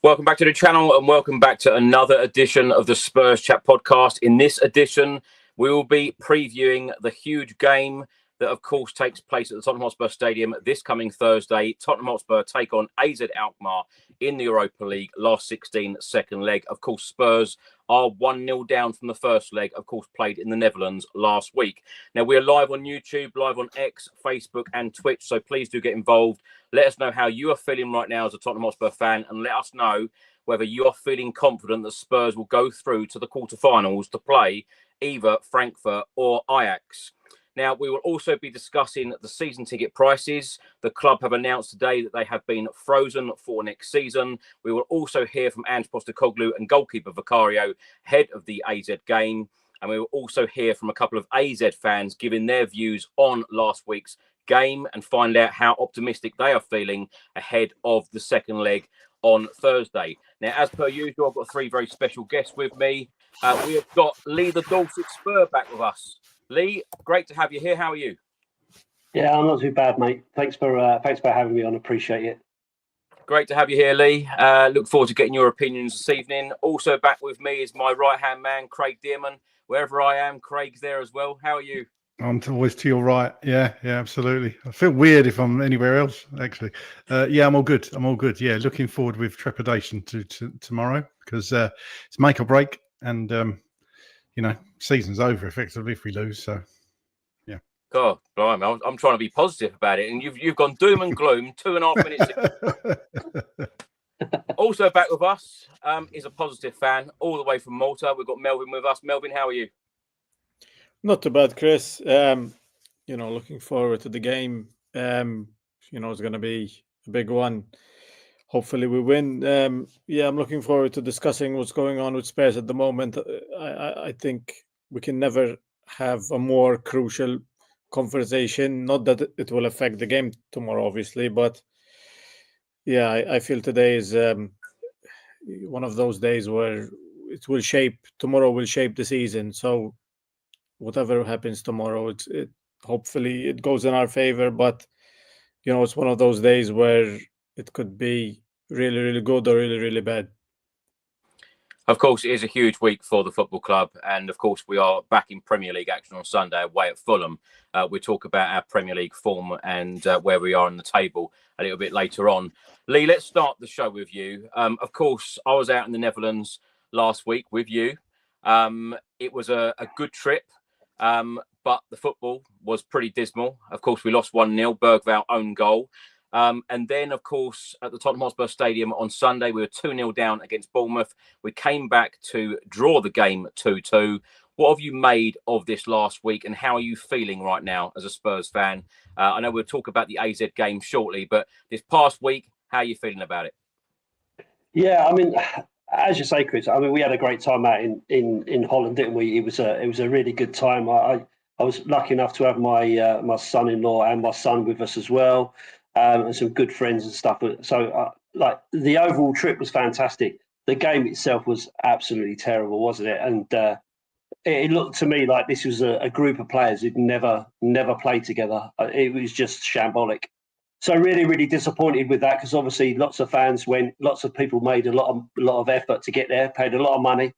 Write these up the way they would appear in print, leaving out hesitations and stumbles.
Welcome back to the channel and welcome back to another edition of the Spurs Chat podcast. In this edition, we will be previewing the huge game that, of course, takes place at the Tottenham Hotspur Stadium this coming Thursday. Tottenham Hotspur take on AZ Alkmaar in the Europa League, last 16, second leg. Of course, Spurs are 1-0 down from the first leg, of course, played in the Netherlands last week. Now, we're live on YouTube, live on X, Facebook and Twitch, so please do get involved. Let us know how you are feeling right now as a Tottenham Hotspur fan, and let us know whether you are feeling confident that Spurs will go through to the quarterfinals to play either Frankfurt or Ajax. Now, we will also be discussing the season ticket prices. The club have announced today that they have been frozen for next season. We will also hear from Ange Postecoglou and goalkeeper Vicario ahead of the AZ game. And we will also hear from a couple of AZ fans giving their views on last week's game and find out how optimistic they are feeling ahead of the second leg on Thursday. Now, as per usual, I've got three very special guests with me. We have got Lee the Dorset Spur back with us. Lee, great to have you here. How are you? Yeah, I'm not too bad, mate. Thanks for having me on. Appreciate it. Great to have you here, Lee. Look forward to getting your opinions this evening. Also back with me is my right-hand man, Craig Dearman. Wherever I am, Craig's there as well. How are you? I'm always to your right. Yeah, absolutely. I feel weird if I'm anywhere else, actually. Yeah, I'm all good. Yeah, looking forward with trepidation to tomorrow because it's make or break, and season's over effectively if we lose. So, yeah. God, blimey, I'm trying to be positive about it, and you've gone doom and gloom 2.5 minutes. Also back with us is a positive fan all the way from Malta. We've got Melvyn with us. Melvyn, how are you? Not too bad, Chris. Looking forward to the game. It's going to be a big one. Hopefully we win. I'm looking forward to discussing what's going on with Spurs at the moment. I think we can never have a more crucial conversation. Not that it will affect the game tomorrow, obviously, but yeah, I feel today is one of those days where tomorrow will shape the season. So whatever happens tomorrow, hopefully it goes in our favor. But it's one of those days where it could be really, really good or really, really bad. Of course, it is a huge week for the football club. And of course, we are back in Premier League action on Sunday away at Fulham. We'll talk about our Premier League form and where we are in the table a little bit later on. Lee, let's start the show with you. Of course, I was out in the Netherlands last week with you. It was a good trip. But the football was pretty dismal. Of course, we lost 1-0, Bergvall own goal. And then, of course, at the Tottenham Hotspur Stadium on Sunday, we were 2-0 down against Bournemouth. We came back to draw the game 2-2. What have you made of this last week and how are you feeling right now as a Spurs fan? I know we'll talk about the AZ game shortly, but this past week, how are you feeling about it? Yeah, I mean, as you say, Chris, I mean, we had a great time out in Holland, didn't we? It was a really good time. I was lucky enough to have my son-in-law and my son with us as well, and some good friends and stuff. So, the overall trip was fantastic. The game itself was absolutely terrible, wasn't it? And it looked to me like this was a group of players who'd never played together. It was just shambolic. So really, really disappointed with that because obviously lots of fans went, lots of people made a lot of effort to get there, paid a lot of money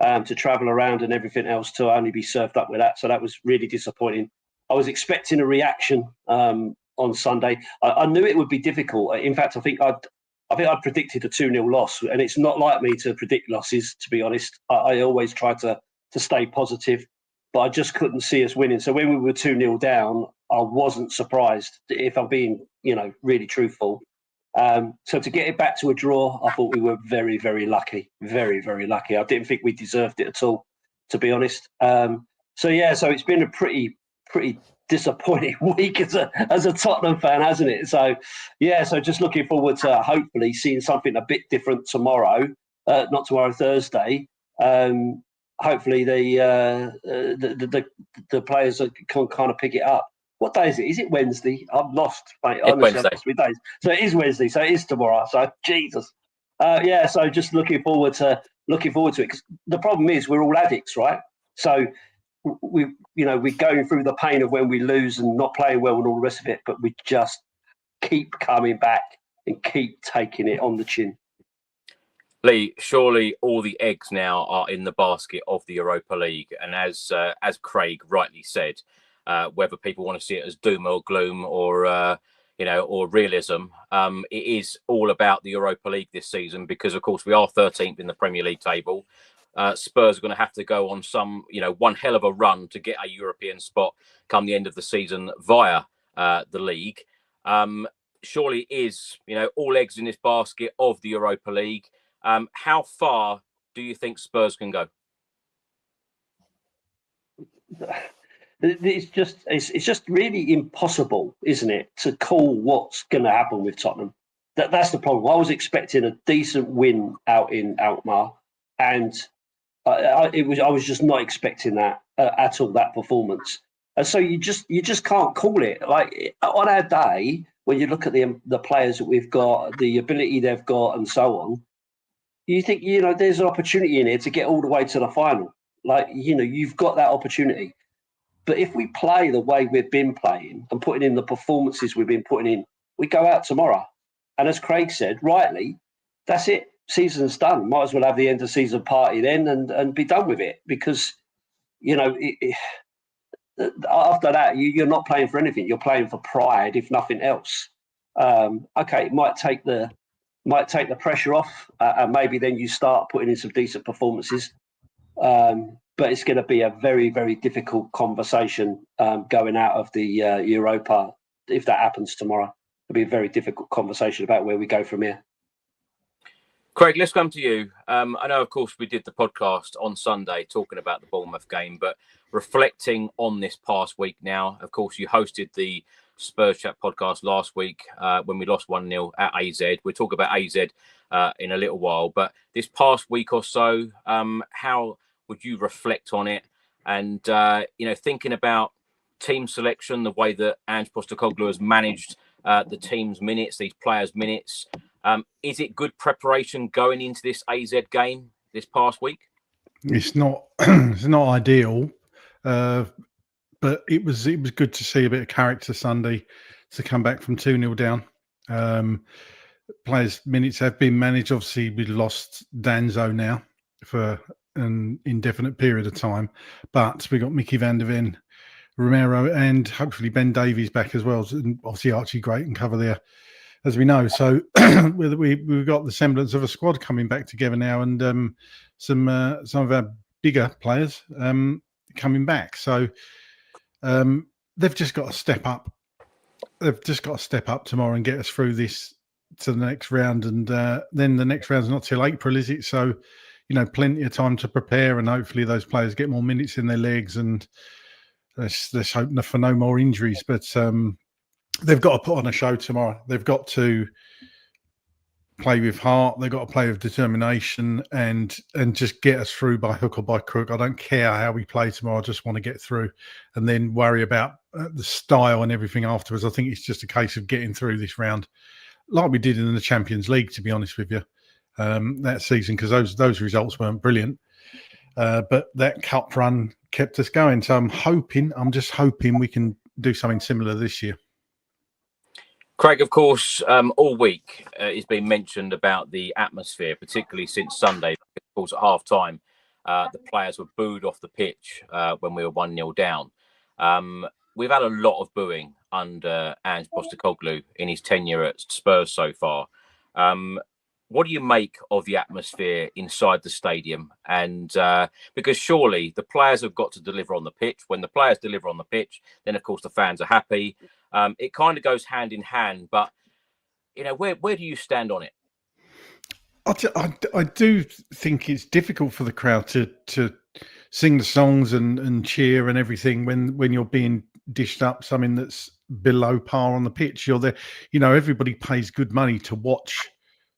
to travel around and everything else to only be served up with that. So that was really disappointing. I was expecting a reaction on Sunday. I knew it would be difficult. In fact, I think I'd predicted a 2-0 loss, and it's not like me to predict losses, to be honest. I always try to stay positive, but I just couldn't see us winning. So when we were 2-0 down, I wasn't surprised, if I'm being, really truthful. So to get it back to a draw, I thought we were very, very lucky. Very, very lucky. I didn't think we deserved it at all, to be honest. So it's been a pretty disappointing week as a Tottenham fan, hasn't it? So just looking forward to hopefully seeing something a bit different tomorrow. Not tomorrow, Thursday. Hopefully the players can kind of pick it up. What day is it? Is it Wednesday? I'm lost, mate. Honestly, I've lost 3 days. So it is Wednesday. So it is tomorrow. So Jesus. So just looking forward to it. Because the problem is we're all addicts, right? So we're going through the pain of when we lose and not playing well and all the rest of it, but we just keep coming back and keep taking it on the chin. Lee, surely all the eggs now are in the basket of the Europa League, and as Craig rightly said, whether people want to see it as doom or gloom or or realism, it is all about the Europa League this season, because of course we are 13th in the Premier League table. Spurs are going to have to go on some one hell of a run to get a European spot come the end of the season via the league. Surely is all eggs in this basket of the Europa League. How far do you think Spurs can go? It's just really impossible, isn't it, to call what's going to happen with Tottenham. That's the problem. I was expecting a decent win out in Alkmaar, and I was just not expecting that at all, that performance. And so you just can't call it. Like on our day, when you look at the players that we've got, the ability they've got, and so on, you think there's an opportunity in here to get all the way to the final. Like you've got that opportunity. But if we play the way we've been playing and putting in the performances we've been putting in, we go out tomorrow. And as Craig said, rightly, that's it. Season's done. Might as well have the end of season party then and be done with it. Because, after that, you're not playing for anything. You're playing for pride, if nothing else. Okay, it might take the pressure off, and maybe then you start putting in some decent performances. But it's going to be a very, very difficult conversation going out of the Europa. If that happens tomorrow, it'll be a very difficult conversation about where we go from here. Craig, let's come to you. I know, of course, we did the podcast on Sunday talking about the Bournemouth game, but reflecting on this past week now, of course, you hosted the Spurs Chat podcast last week when we lost 1-0 at AZ. We'll talk about AZ in a little while, but this past week or so, how would you reflect on it? And, thinking about team selection, the way that Ange Postecoglou has managed the team's minutes, these players' minutes, is it good preparation going into this AZ game this past week? It's not it's not ideal, but it was good to see a bit of character Sunday to come back from 2-0 down. Players' minutes have been managed. Obviously, we lost Danzo now for an indefinite period of time, but we got Mickey van der Ven, Romero, and hopefully Ben Davies back as well. And obviously Archie Great and cover there, as we know. So we've got the semblance of a squad coming back together now, and some of our bigger players coming back. So they've just got to step up. They've just got to step up tomorrow and get us through this to the next round. And then the next round's not till April, is it? So, plenty of time to prepare, and hopefully those players get more minutes in their legs, and let's hope for no more injuries. But they've got to put on a show tomorrow. They've got to play with heart. They've got to play with determination, and just get us through by hook or by crook. I don't care how we play tomorrow. I just want to get through, and then worry about the style and everything afterwards. I think it's just a case of getting through this round, like we did in the Champions League, to be honest with you, that season, because those results weren't brilliant. But that cup run kept us going. So I'm just hoping we can do something similar this year. Craig, of course, all week it's been mentioned about the atmosphere, particularly since Sunday. Of course, at half-time, the players were booed off the pitch when we were 1-0 down. We've had a lot of booing under Ange Postecoglou in his tenure at Spurs so far. What do you make of the atmosphere inside the stadium? And because surely the players have got to deliver on the pitch. When the players deliver on the pitch, then of course the fans are happy. It kind of goes hand in hand. But where do you stand on it? I do think it's difficult for the crowd to sing the songs and cheer and everything when you're being dished up something that's below par on the pitch. You're there, everybody pays good money to watch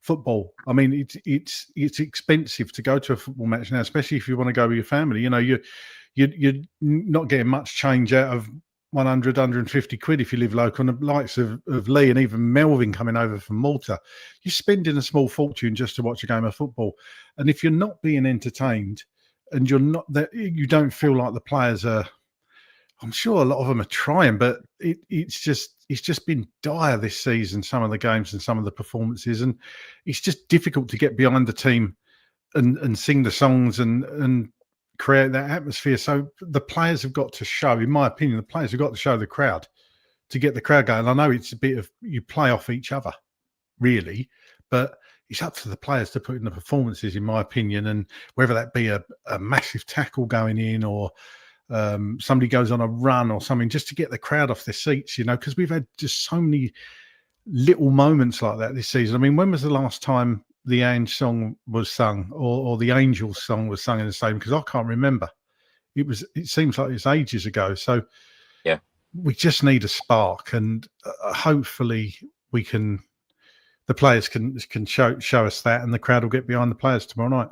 football. I mean, it's expensive to go to a football match now, especially if you want to go with your family. You're not getting much change out of 100, 150 quid if you live local. And the likes of Lee and even Melvyn coming over from Malta, you're spending a small fortune just to watch a game of football. And if you're not being entertained, and you don't feel like the players are, I'm sure a lot of them are trying, but it's just been dire this season, some of the games and some of the performances, and it's just difficult to get behind the team and sing the songs and create that atmosphere. So the players have got to show, in my opinion, the players have got to show the crowd to get the crowd going. I know it's a bit of, you play off each other, really, but it's up to the players to put in the performances, in my opinion, and whether that be a massive tackle going in or somebody goes on a run or something, just to get the crowd off their seats, you know, because we've had just so many little moments like that this season. I mean, when was the last time the Ange song was sung or the Angels song was sung in the stadium? Because I can't remember. It seems like it's ages ago. So yeah, we just need a spark, and hopefully the players can show us that, and the crowd will get behind the players tomorrow night.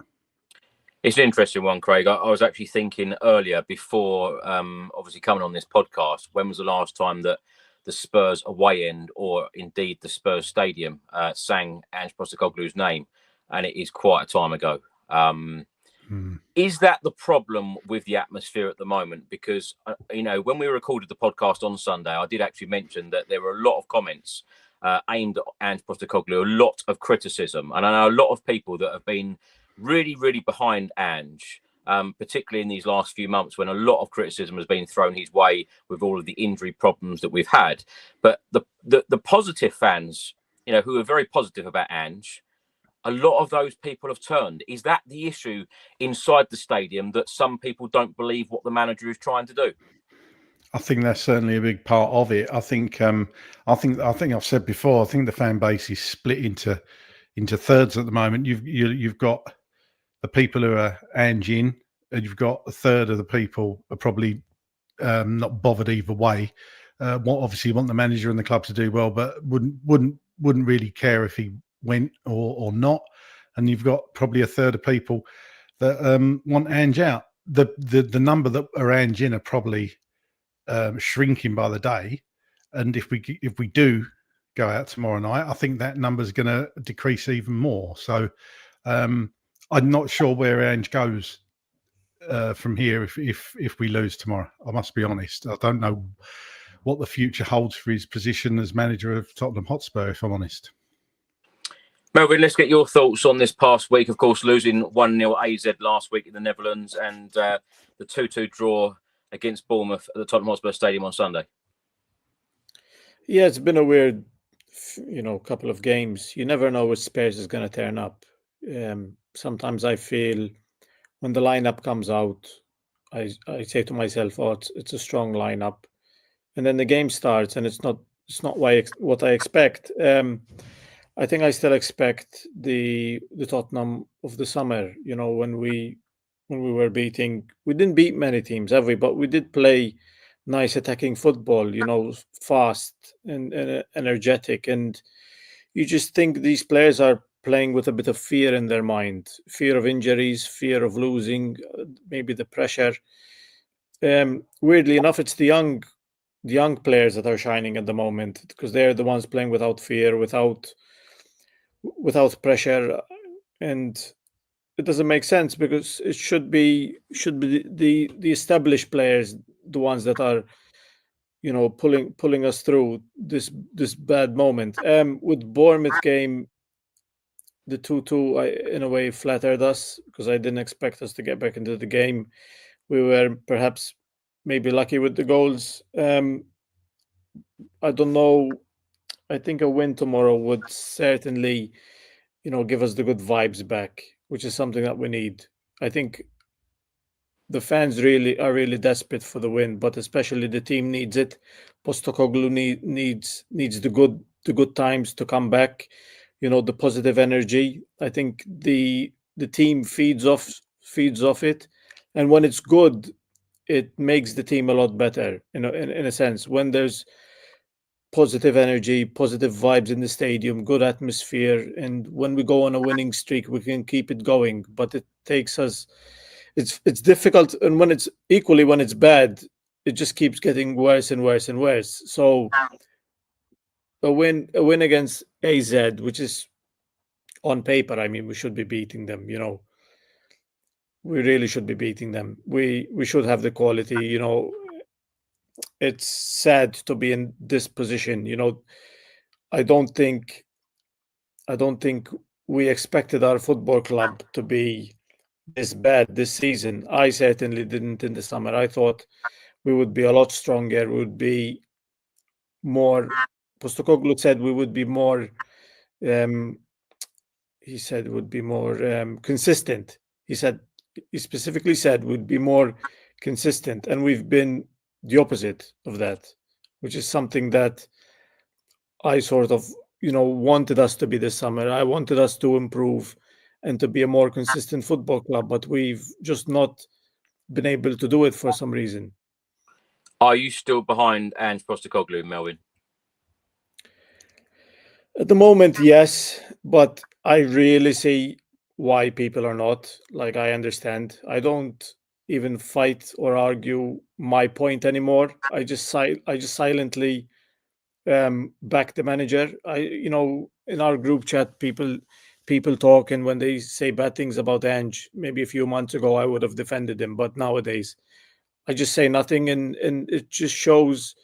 It's an interesting one, Craig. I was actually thinking earlier, before obviously coming on this podcast, when was the last time that the Spurs away end, or indeed the Spurs stadium, sang Ange Postecoglou's name? And it is quite a time ago. Is that the problem with the atmosphere at the moment? Because, you know, when we recorded the podcast on Sunday, I did actually mention that there were a lot of comments aimed at Ange Postecoglou, a lot of criticism. And I know a lot of people that have been really, really behind Ange, particularly in these last few months when a lot of criticism has been thrown his way with all of the injury problems that we've had. But the positive fans, you know, who are very positive about Ange, a lot of those people have turned. Is that the issue inside the stadium, that some people don't believe what the manager is trying to do? I think that's certainly a big part of it. I think I've said before, I think the fan base is split into thirds at the moment. You've got the people who are Ange in, and you've got a third of the people are probably not bothered either way. Obviously want the manager and the club to do well, but wouldn't really care if he went or not. And you've got probably a third of people that want Ange out. The number that are Ange in are probably shrinking by the day, and if we do go out tomorrow night, I think that number is going to decrease even more. So I'm not sure where Ange goes from here if we lose tomorrow. I must be honest. I don't know what the future holds for his position as manager of Tottenham Hotspur, if I'm honest. Melvyn, let's get your thoughts on this past week. Of course, losing 1-0 AZ last week in the Netherlands, and the 2-2 draw against Bournemouth at the Tottenham Hotspur Stadium on Sunday. Yeah, it's been a weird, couple of games. You never know which Spurs is going to turn up. Sometimes I feel when the lineup comes out, I say to myself, "Oh, it's a strong lineup," and then the game starts and it's not what I expect. I think I still expect the Tottenham of the summer. You know, when we we didn't beat many teams, have we? But we did play nice attacking football. You know, fast and energetic, and you just think these players are playing with a bit of fear in their mind, fear of injuries, fear of losing, maybe the pressure. Weirdly enough, it's the young players that are shining at the moment, because they're the ones playing without fear, without pressure, and it doesn't make sense, because it should be the established players, the ones that are pulling us through this bad moment. With Bournemouth game, the 2-2 in a way flattered us, because I didn't expect us to get back into the game. We were perhaps maybe lucky with the goals. I don't know. I think a win tomorrow would certainly give us the good vibes back, which is something that we need. I think the fans are really desperate for the win, but especially the team needs it. Postecoglou needs the good times to come back. The positive energy. I think the team feeds off it, and when it's good, it makes the team a lot better. In a sense, when there's positive energy, positive vibes in the stadium, good atmosphere, and when we go on a winning streak, we can keep it going. But it takes us. It's difficult, and when it's bad, it just keeps getting worse and worse and worse. So a win against AZ, which is on paper, I mean, we should be beating them. We really should be beating them. We should have the quality. It's sad to be in this position. I don't think we expected our football club to be this bad this season. I certainly didn't in the summer. I thought we would be a lot stronger. We would be more. Postecoglou said we would be more. He said would be more consistent. He specifically said would be more consistent, and we've been the opposite of that, which is something that I sort of wanted us to be this summer. I wanted us to improve and to be a more consistent football club, but we've just not been able to do it for some reason. Are you still behind Ange Postecoglou, Melvyn? At the moment, yes, but I really see why people are not. Like, I understand. I don't even fight or argue my point anymore. I just silently back the manager. In our group chat, people talk, and when they say bad things about Ange, maybe a few months ago I would have defended him, but nowadays I just say nothing, and it just shows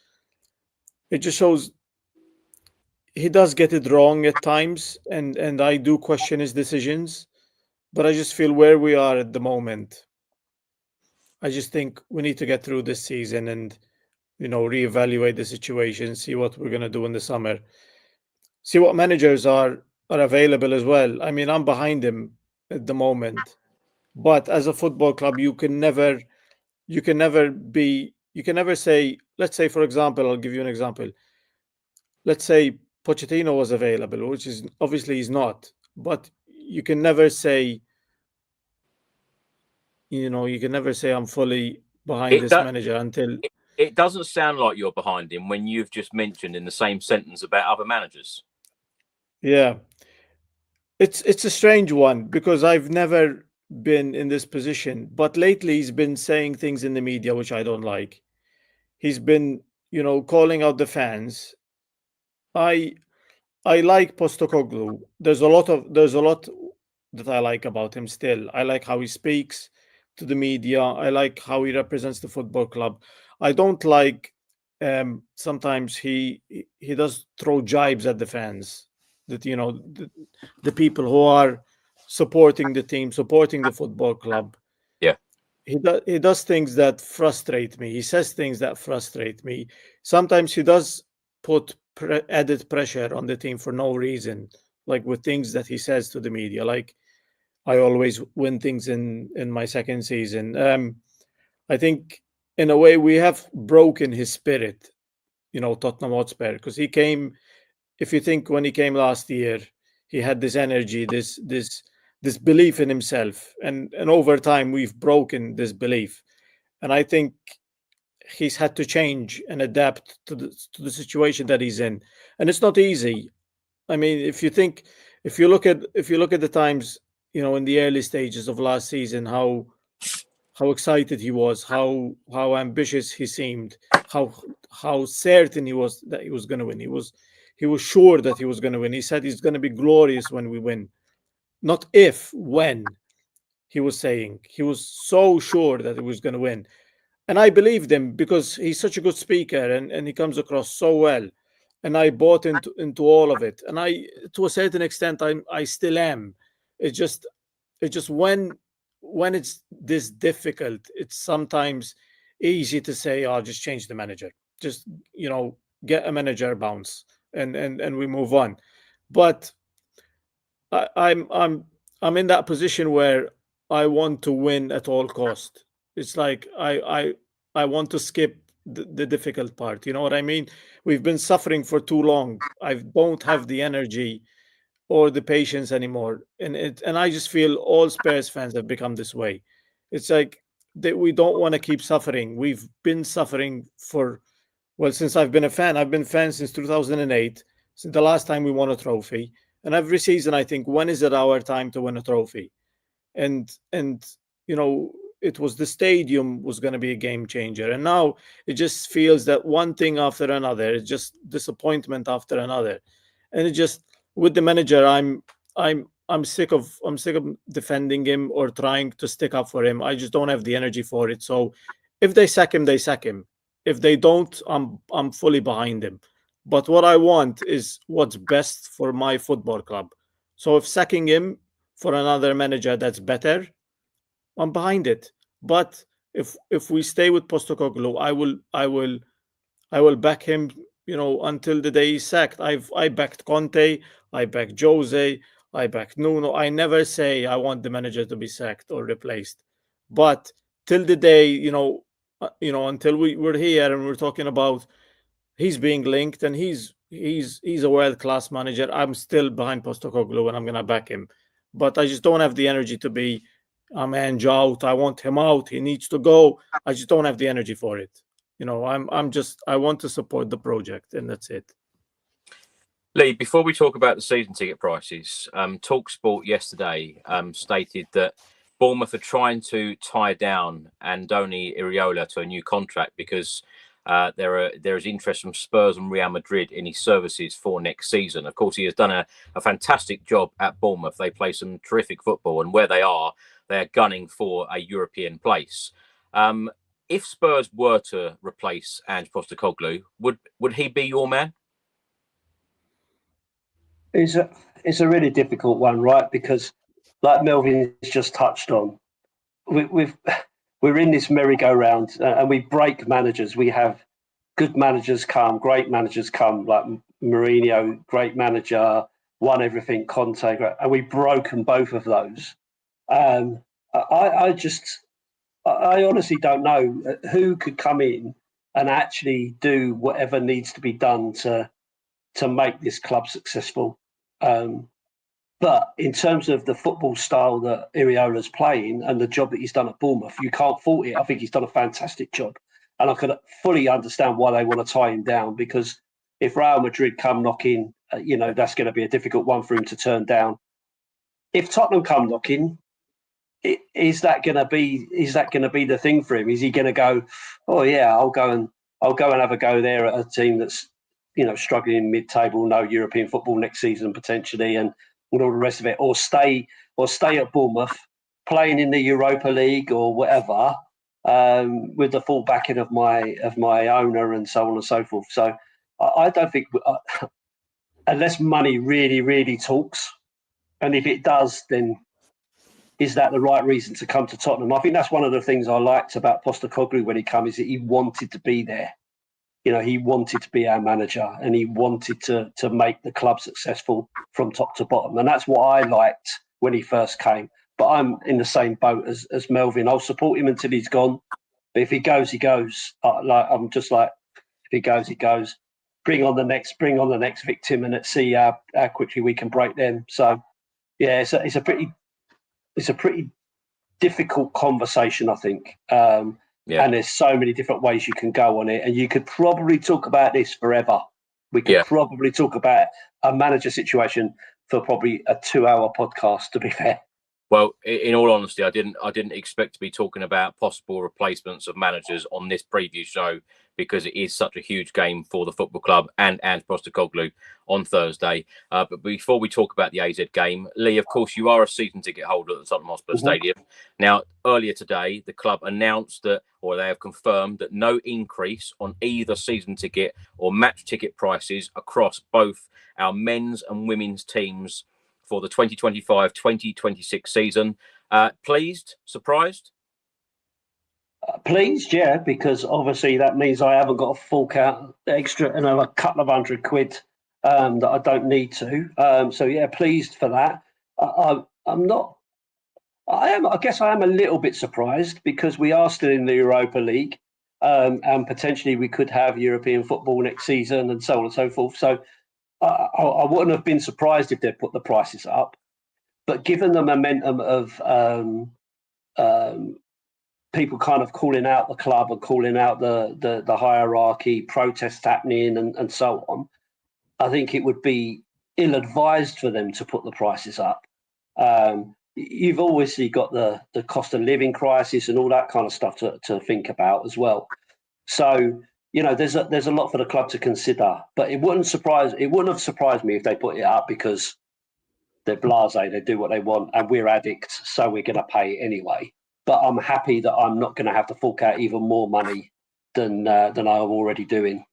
he does get it wrong at times, and I do question his decisions, but I just feel where we are at the moment, I just think we need to get through this season and reevaluate the situation, see what we're going to do in the summer, see what managers are available as well. I mean, I'm behind him at the moment, but as a football club, you can never say, let's say, for example, I'll give you an example. Let's say Pochettino was available, which is obviously he's not, but you can never say, I'm fully behind this manager until it doesn't sound like you're behind him when you've just mentioned in the same sentence about other managers. Yeah, it's a strange one because I've never been in this position, but lately he's been saying things in the media which I don't like. He's been, calling out the fans. I like Postecoglou. There's a lot that I like about him still. I like how he speaks to the media. I like how he represents the football club. I don't like sometimes he does throw jibes at the fans, that the people who are supporting the team, supporting the football club. Yeah. He does things that frustrate me. He says things that frustrate me. Sometimes he does put added pressure on the team for no reason, like with things that he says to the media, like I always win things in my second season. I think in a way we have broken his spirit, Tottenham Hotspur, because he came. If you think when he came last year, he had this energy, this belief in himself, and over time we've broken this belief, and I think he's had to change and adapt to the situation that he's in, and it's not easy. I mean, if you look at the times, in the early stages of last season, how excited he was, how ambitious he seemed, how certain he was that he was going to win. He was sure that he was going to win. He said he's going to be glorious when we win, not if, when. He was saying he was so sure that he was going to win, and I believed him because he's such a good speaker and he comes across so well, and I bought into all of it, and I, to a certain extent, I still am. It's just when it's this difficult, it's sometimes easy to say, "Oh, just change the manager, just get a manager bounce, and we move on." But I'm in that position where I want to win at all cost. It's like I want to skip the difficult part. You know what I mean? We've been suffering for too long. I don't have the energy or the patience anymore, and I just feel all Spurs fans have become this way. It's like that we don't want to keep suffering. We've been suffering since I've been a fan. I've been a fan since 2008, since the last time we won a trophy. And every season I think, when is it our time to win a trophy? And it was the stadium was going to be a game changer, and now it just feels that one thing after another. It's just disappointment after another, and it just, with the manager, I'm sick of defending him or trying to stick up for him. I just don't have the energy for it. So if they sack him, they sack him. If they don't, I'm fully behind him. But what I want is what's best for my football club. So if sacking him for another manager that's better, I'm behind it. But if we stay with Postecoglou, I will back him, until the day he's sacked. I backed Conte, I backed Jose, I backed Nuno. I never say I want the manager to be sacked or replaced. But till the day, until we're here and we're talking about he's being linked and he's a world-class manager, I'm still behind Postecoglou and I'm gonna back him. But I just don't have the energy to be Ange out. I want him out. He needs to go. I just don't have the energy for it. I want to support the project, and that's it. Lee, before we talk about the season ticket prices, TalkSport yesterday stated that Bournemouth are trying to tie down Andoni Iraola to a new contract because there is interest from Spurs and Real Madrid in his services for next season. Of course, he has done a fantastic job at Bournemouth. They play some terrific football, and where they are gunning for a European place. If Spurs were to replace Ange Postecoglou, would he be your man? It's a really difficult one, right? Because, like Melvyn has just touched on, we're in this merry-go-round and we break managers. We have good managers come, great managers come, like Mourinho, great manager, won everything, Conte, and we've broken both of those. I honestly don't know who could come in and actually do whatever needs to be done to make this club successful. But in terms of the football style that Iraola's playing and the job that he's done at Bournemouth, you can't fault it. I think he's done a fantastic job. And I can fully understand why they want to tie him down, because if Real Madrid come knocking, that's going to be a difficult one for him to turn down. If Tottenham come knocking, is that going to be the thing for him? Is he going to go, oh yeah, I'll go and have a go there at a team that's struggling in mid-table, no European football next season potentially, and all the rest of it, or stay at Bournemouth, playing in the Europa League or whatever, with the full backing of my owner and so on and so forth. So I don't think, unless money really, really talks, and if it does, then is that the right reason to come to Tottenham? I think that's one of the things I liked about Postecoglou when he came, is that he wanted to be there. He wanted to be our manager and he wanted to make the club successful from top to bottom. And that's what I liked when he first came. But I'm in the same boat as Melvyn. I'll support him until he's gone. But if he goes, he goes. I'm just like, if he goes, he goes. Bring on the next victim and let's see how quickly we can break them. So, yeah, it's a pretty difficult conversation, I think. Yeah. And there's so many different ways you can go on it. And you could probably talk about this forever. We could probably talk about a manager situation for probably a 2-hour podcast, to be fair. Well, in all honesty, I didn't expect to be talking about possible replacements of managers on this preview show, because it is such a huge game for the football club and Postecoglou on Thursday. But before we talk about the AZ game, Lee, of course, you are a season ticket holder at the Tottenham Hotspur Stadium. Now, earlier today, the club announced that, or they have confirmed that, no increase on either season ticket or match ticket prices across both our men's and women's teams for the 2025-2026 season. Pleased? Surprised? Pleased, yeah, because obviously that means I haven't got to fork out extra, a couple of £100 that I don't need to. So yeah, pleased for that. I guess I am a little bit surprised, because we are still in the Europa League, and potentially we could have European football next season and so on and so forth. So I wouldn't have been surprised if they put the prices up. But given the momentum of people kind of calling out the club and calling out the hierarchy, protests happening and so on, I think it would be ill-advised for them to put the prices up. You've obviously got the cost of living crisis and all that kind of stuff to think about as well. So, there's a lot for the club to consider, but it wouldn't have surprised me if they put it up, because they're blasé, they do what they want, and we're addicts, so we're going to pay it anyway. But I'm happy that I'm not going to have to fork out even more money than I'm already doing.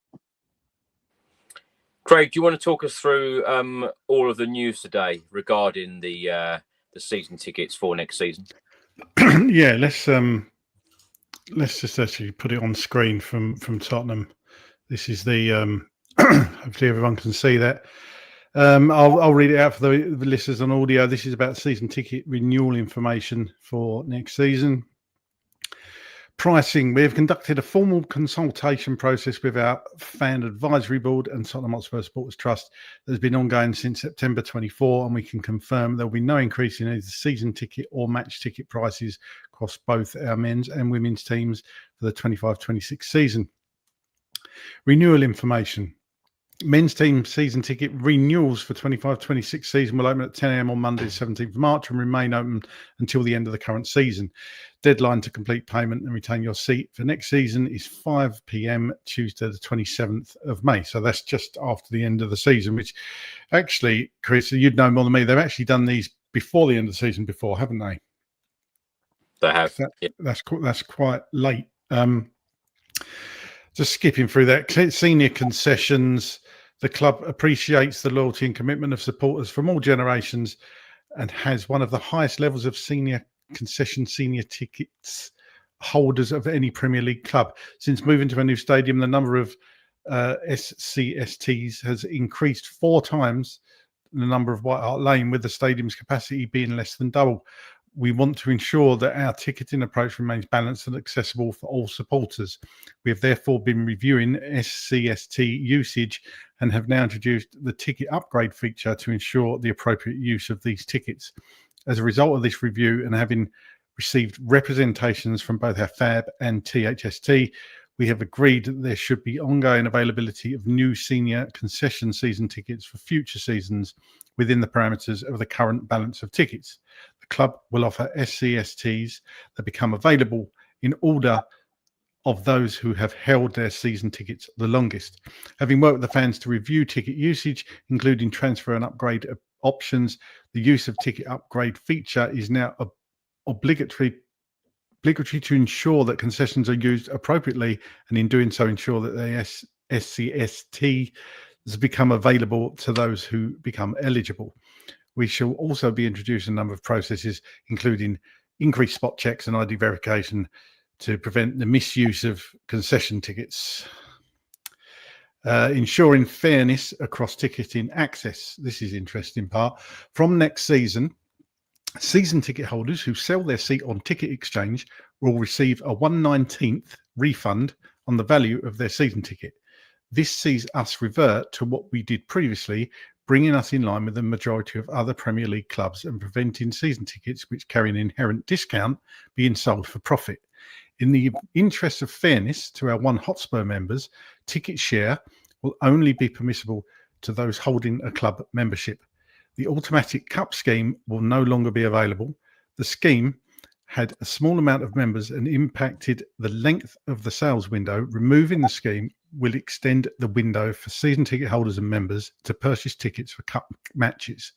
Craig, do you want to talk us through all of the news today regarding the season tickets for next season? Yeah, let's just actually put it on screen from Tottenham. This is the hopefully everyone can see that. I'll read it out for the listeners on audio. This is about season ticket renewal information for next season. Pricing. We have conducted a formal consultation process with our fan advisory board and Tottenham Hotspur Supporters Trust that has been ongoing since September 24, and we can confirm there will be no increase in either season ticket or match ticket prices across both our men's and women's teams for the 25-26 season. Renewal information. Men's team season ticket renewals for 25-26 season will open at 10 a.m. on Monday, 17th of March, and remain open until the end of the current season. Deadline to complete payment and retain your seat for next season is 5 p.m. Tuesday, the 27th of May. So that's just after the end of the season, which actually, Chris, you'd know more than me. They've actually done these before the end of the season before, haven't they? They have. That's quite late. Just skipping through that, senior concessions. The club appreciates the loyalty and commitment of supporters from all generations and has one of the highest levels of senior tickets holders of any Premier League club. Since moving to a new stadium, the number of SCSTs has increased 4 times the number of White Hart Lane, with the stadium's capacity being less than double. We want to ensure that our ticketing approach remains balanced and accessible for all supporters. We have therefore been reviewing SCST usage and have now introduced the ticket upgrade feature to ensure the appropriate use of these tickets. As a result of this review and having received representations from both our FAB and THST, we have agreed that there should be ongoing availability of new senior concession season tickets for future seasons within the parameters of the current balance of tickets. The club will offer SCSTs that become available in order of those who have held their season tickets the longest. Having worked with the fans to review ticket usage, including transfer and upgrade options, the use of ticket upgrade feature is now obligatory to ensure that concessions are used appropriately, and in doing so ensure that the SCST has become available to those who become eligible. We shall also be introducing a number of processes, including increased spot checks and ID verification to prevent the misuse of concession tickets. Ensuring fairness across ticketing access. This is interesting part. From next season, season ticket holders who sell their seat on Ticket Exchange will receive a 1/19th refund on the value of their season ticket. This sees us revert to what we did previously, bringing us in line with the majority of other Premier League clubs and preventing season tickets which carry an inherent discount being sold for profit. In the interest of fairness to our One Hotspur members, ticket share will only be permissible to those holding a club membership. The automatic cup scheme will no longer be available. The scheme had a small amount of members and impacted the length of the sales window. Removing the scheme will extend the window for season ticket holders and members to purchase tickets for cup matches,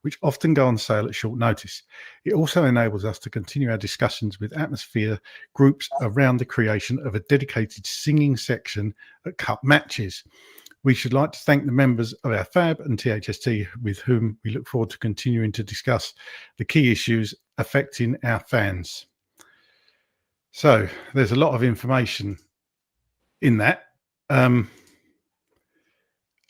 which often go on sale at short notice. It also enables us to continue our discussions with atmosphere groups around the creation of a dedicated singing section at cup matches. We should like to thank the members of our FAB and THST with whom we look forward to continuing to discuss the key issues affecting our fans. So there's a lot of information in that.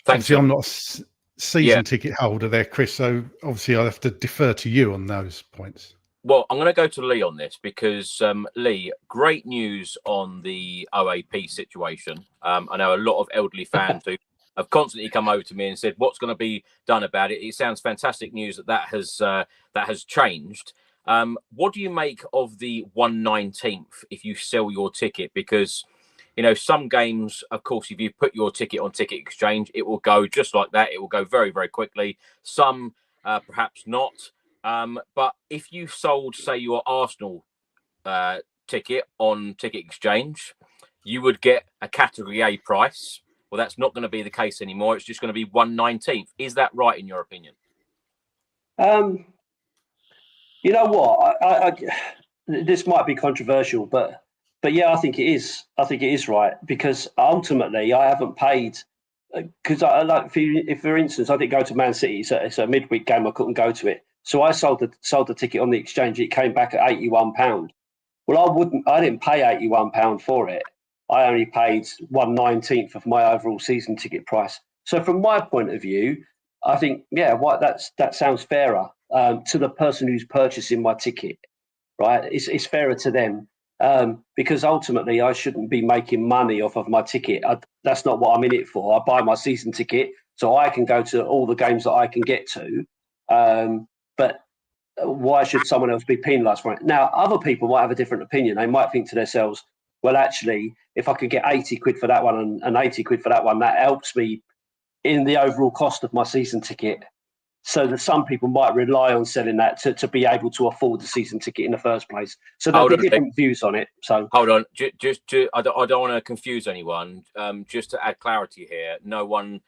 Obviously, I'm not a season ticket holder there, Chris, so obviously I'll have to defer to you on those points. Well, I'm going to go to Lee on this because, Lee, great news on the OAP situation. I know a lot of elderly fans who have constantly come over to me and said, what's going to be done about it? It sounds fantastic news that has changed. What do you make of the 1/19th if you sell your ticket? Because, you know, some games, of course, if you put your ticket on Ticket Exchange, it will go just like that. It will go very, very quickly. Some perhaps not. But if you sold, say, your Arsenal ticket on Ticket Exchange, you would get a Category A price. Well, that's not going to be the case anymore. It's just going to be 1/19th. Is that right, in your opinion? You know what? I this might be controversial, but yeah, I think it is. I think it is right because ultimately, I haven't paid because I like, if for instance, I didn't go to Man City, it's a midweek game, I couldn't go to it. So I sold the ticket on the exchange. It came back at £81. Well, I didn't pay £81 for it. I only paid 1/19 of my overall season ticket price. So from my point of view, I think, that sounds fairer to the person who's purchasing my ticket, right? It's fairer to them because ultimately I shouldn't be making money off of my ticket. That's not what I'm in it for. I buy my season ticket so I can go to all the games that I can get to. But why should someone else be penalised for it? Now, other people might have a different opinion. They might think to themselves, well, actually, if I could get 80 quid for that one and 80 quid for that one, that helps me in the overall cost of my season ticket. So that some people might rely on selling that to be able to afford the season ticket in the first place. So there'll be different views on it. So hold on, I don't want to confuse anyone. Just to add clarity here, no one,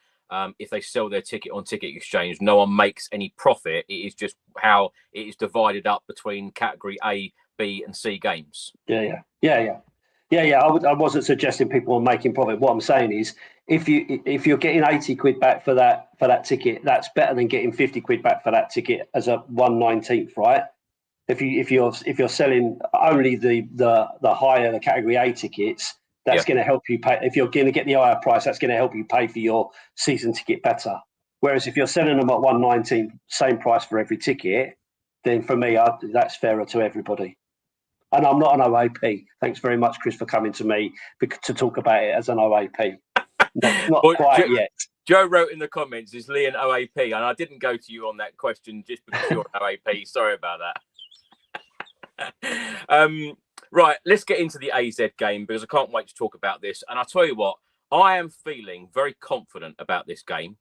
if they sell their ticket on Ticket Exchange, no one makes any profit. It is just how it is divided up between category A, B, and C games. Yeah. I wasn't suggesting people are making profit. What I'm saying is, if you're getting 80 quid back for that ticket, that's better than getting 50 quid back for that ticket as a 1/19th, right? If you're selling only the higher the category A tickets, that's going to help you pay. If you're going to get the higher price, that's going to help you pay for your season ticket better. Whereas if you're selling them at 1/19, same price for every ticket, then for me, that's fairer to everybody. And I'm not an OAP. Thanks very much, Chris, for coming to me to talk about it as an OAP. Not quite yet. Joe wrote in the comments, is Lee an OAP? And I didn't go to you on that question just because you're an OAP. Sorry about that. Right, let's get into the AZ game because I can't wait to talk about this. And I'll tell you what, I am feeling very confident about this game.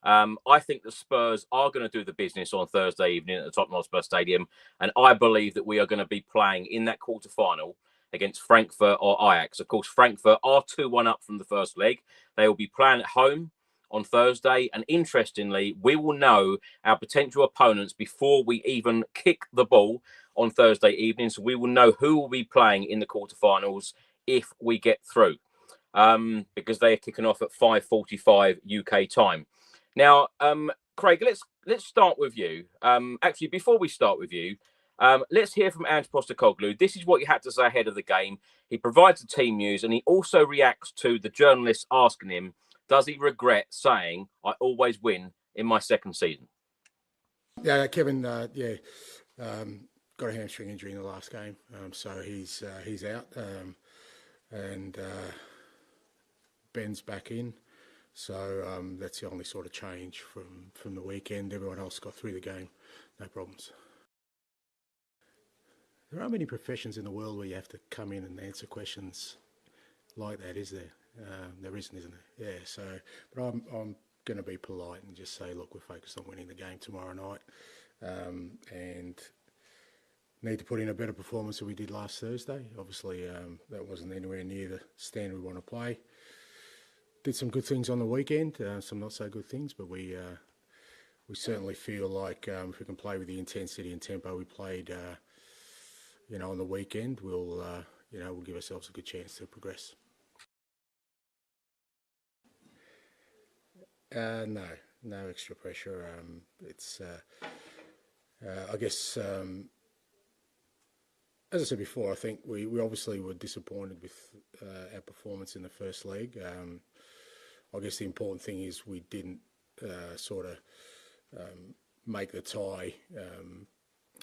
I think the Spurs are going to do the business on Thursday evening at the Tottenham Hotspur Stadium. And I believe that we are going to be playing in that quarterfinal against Frankfurt or Ajax. Of course, Frankfurt are 2-1 up from the first leg. They will be playing at home on Thursday. And interestingly, we will know our potential opponents before we even kick the ball on Thursday evening. So we will know who will be playing in the quarterfinals if we get through, because they are kicking off at 5:45 UK time. Now, Craig, let's start with you. Actually, before we start with you, let's hear from Ange Postecoglou. This is what he had to say ahead of the game. He provides the team news, and he also reacts to the journalists asking him, does he regret saying, I always win in my second season? Yeah, Kevin, got a hamstring injury in the last game, so he's out, and Ben's back in. So that's the only sort of change from the weekend. Everyone else got through the game, no problems. There aren't many professions in the world where you have to come in and answer questions like that, is there? There isn't there? Yeah. So, but I'm going to be polite and just say, look, we're focused on winning the game tomorrow night, and need to put in a better performance than we did last Thursday. Obviously, that wasn't anywhere near the standard we want to play. Did some good things on the weekend, some not so good things, but we certainly feel like if we can play with the intensity and tempo we played, on the weekend, we'll give ourselves a good chance to progress. No extra pressure. It's I guess. As I said before, I think we obviously were disappointed with our performance in the first leg. I guess the important thing is we didn't make the tie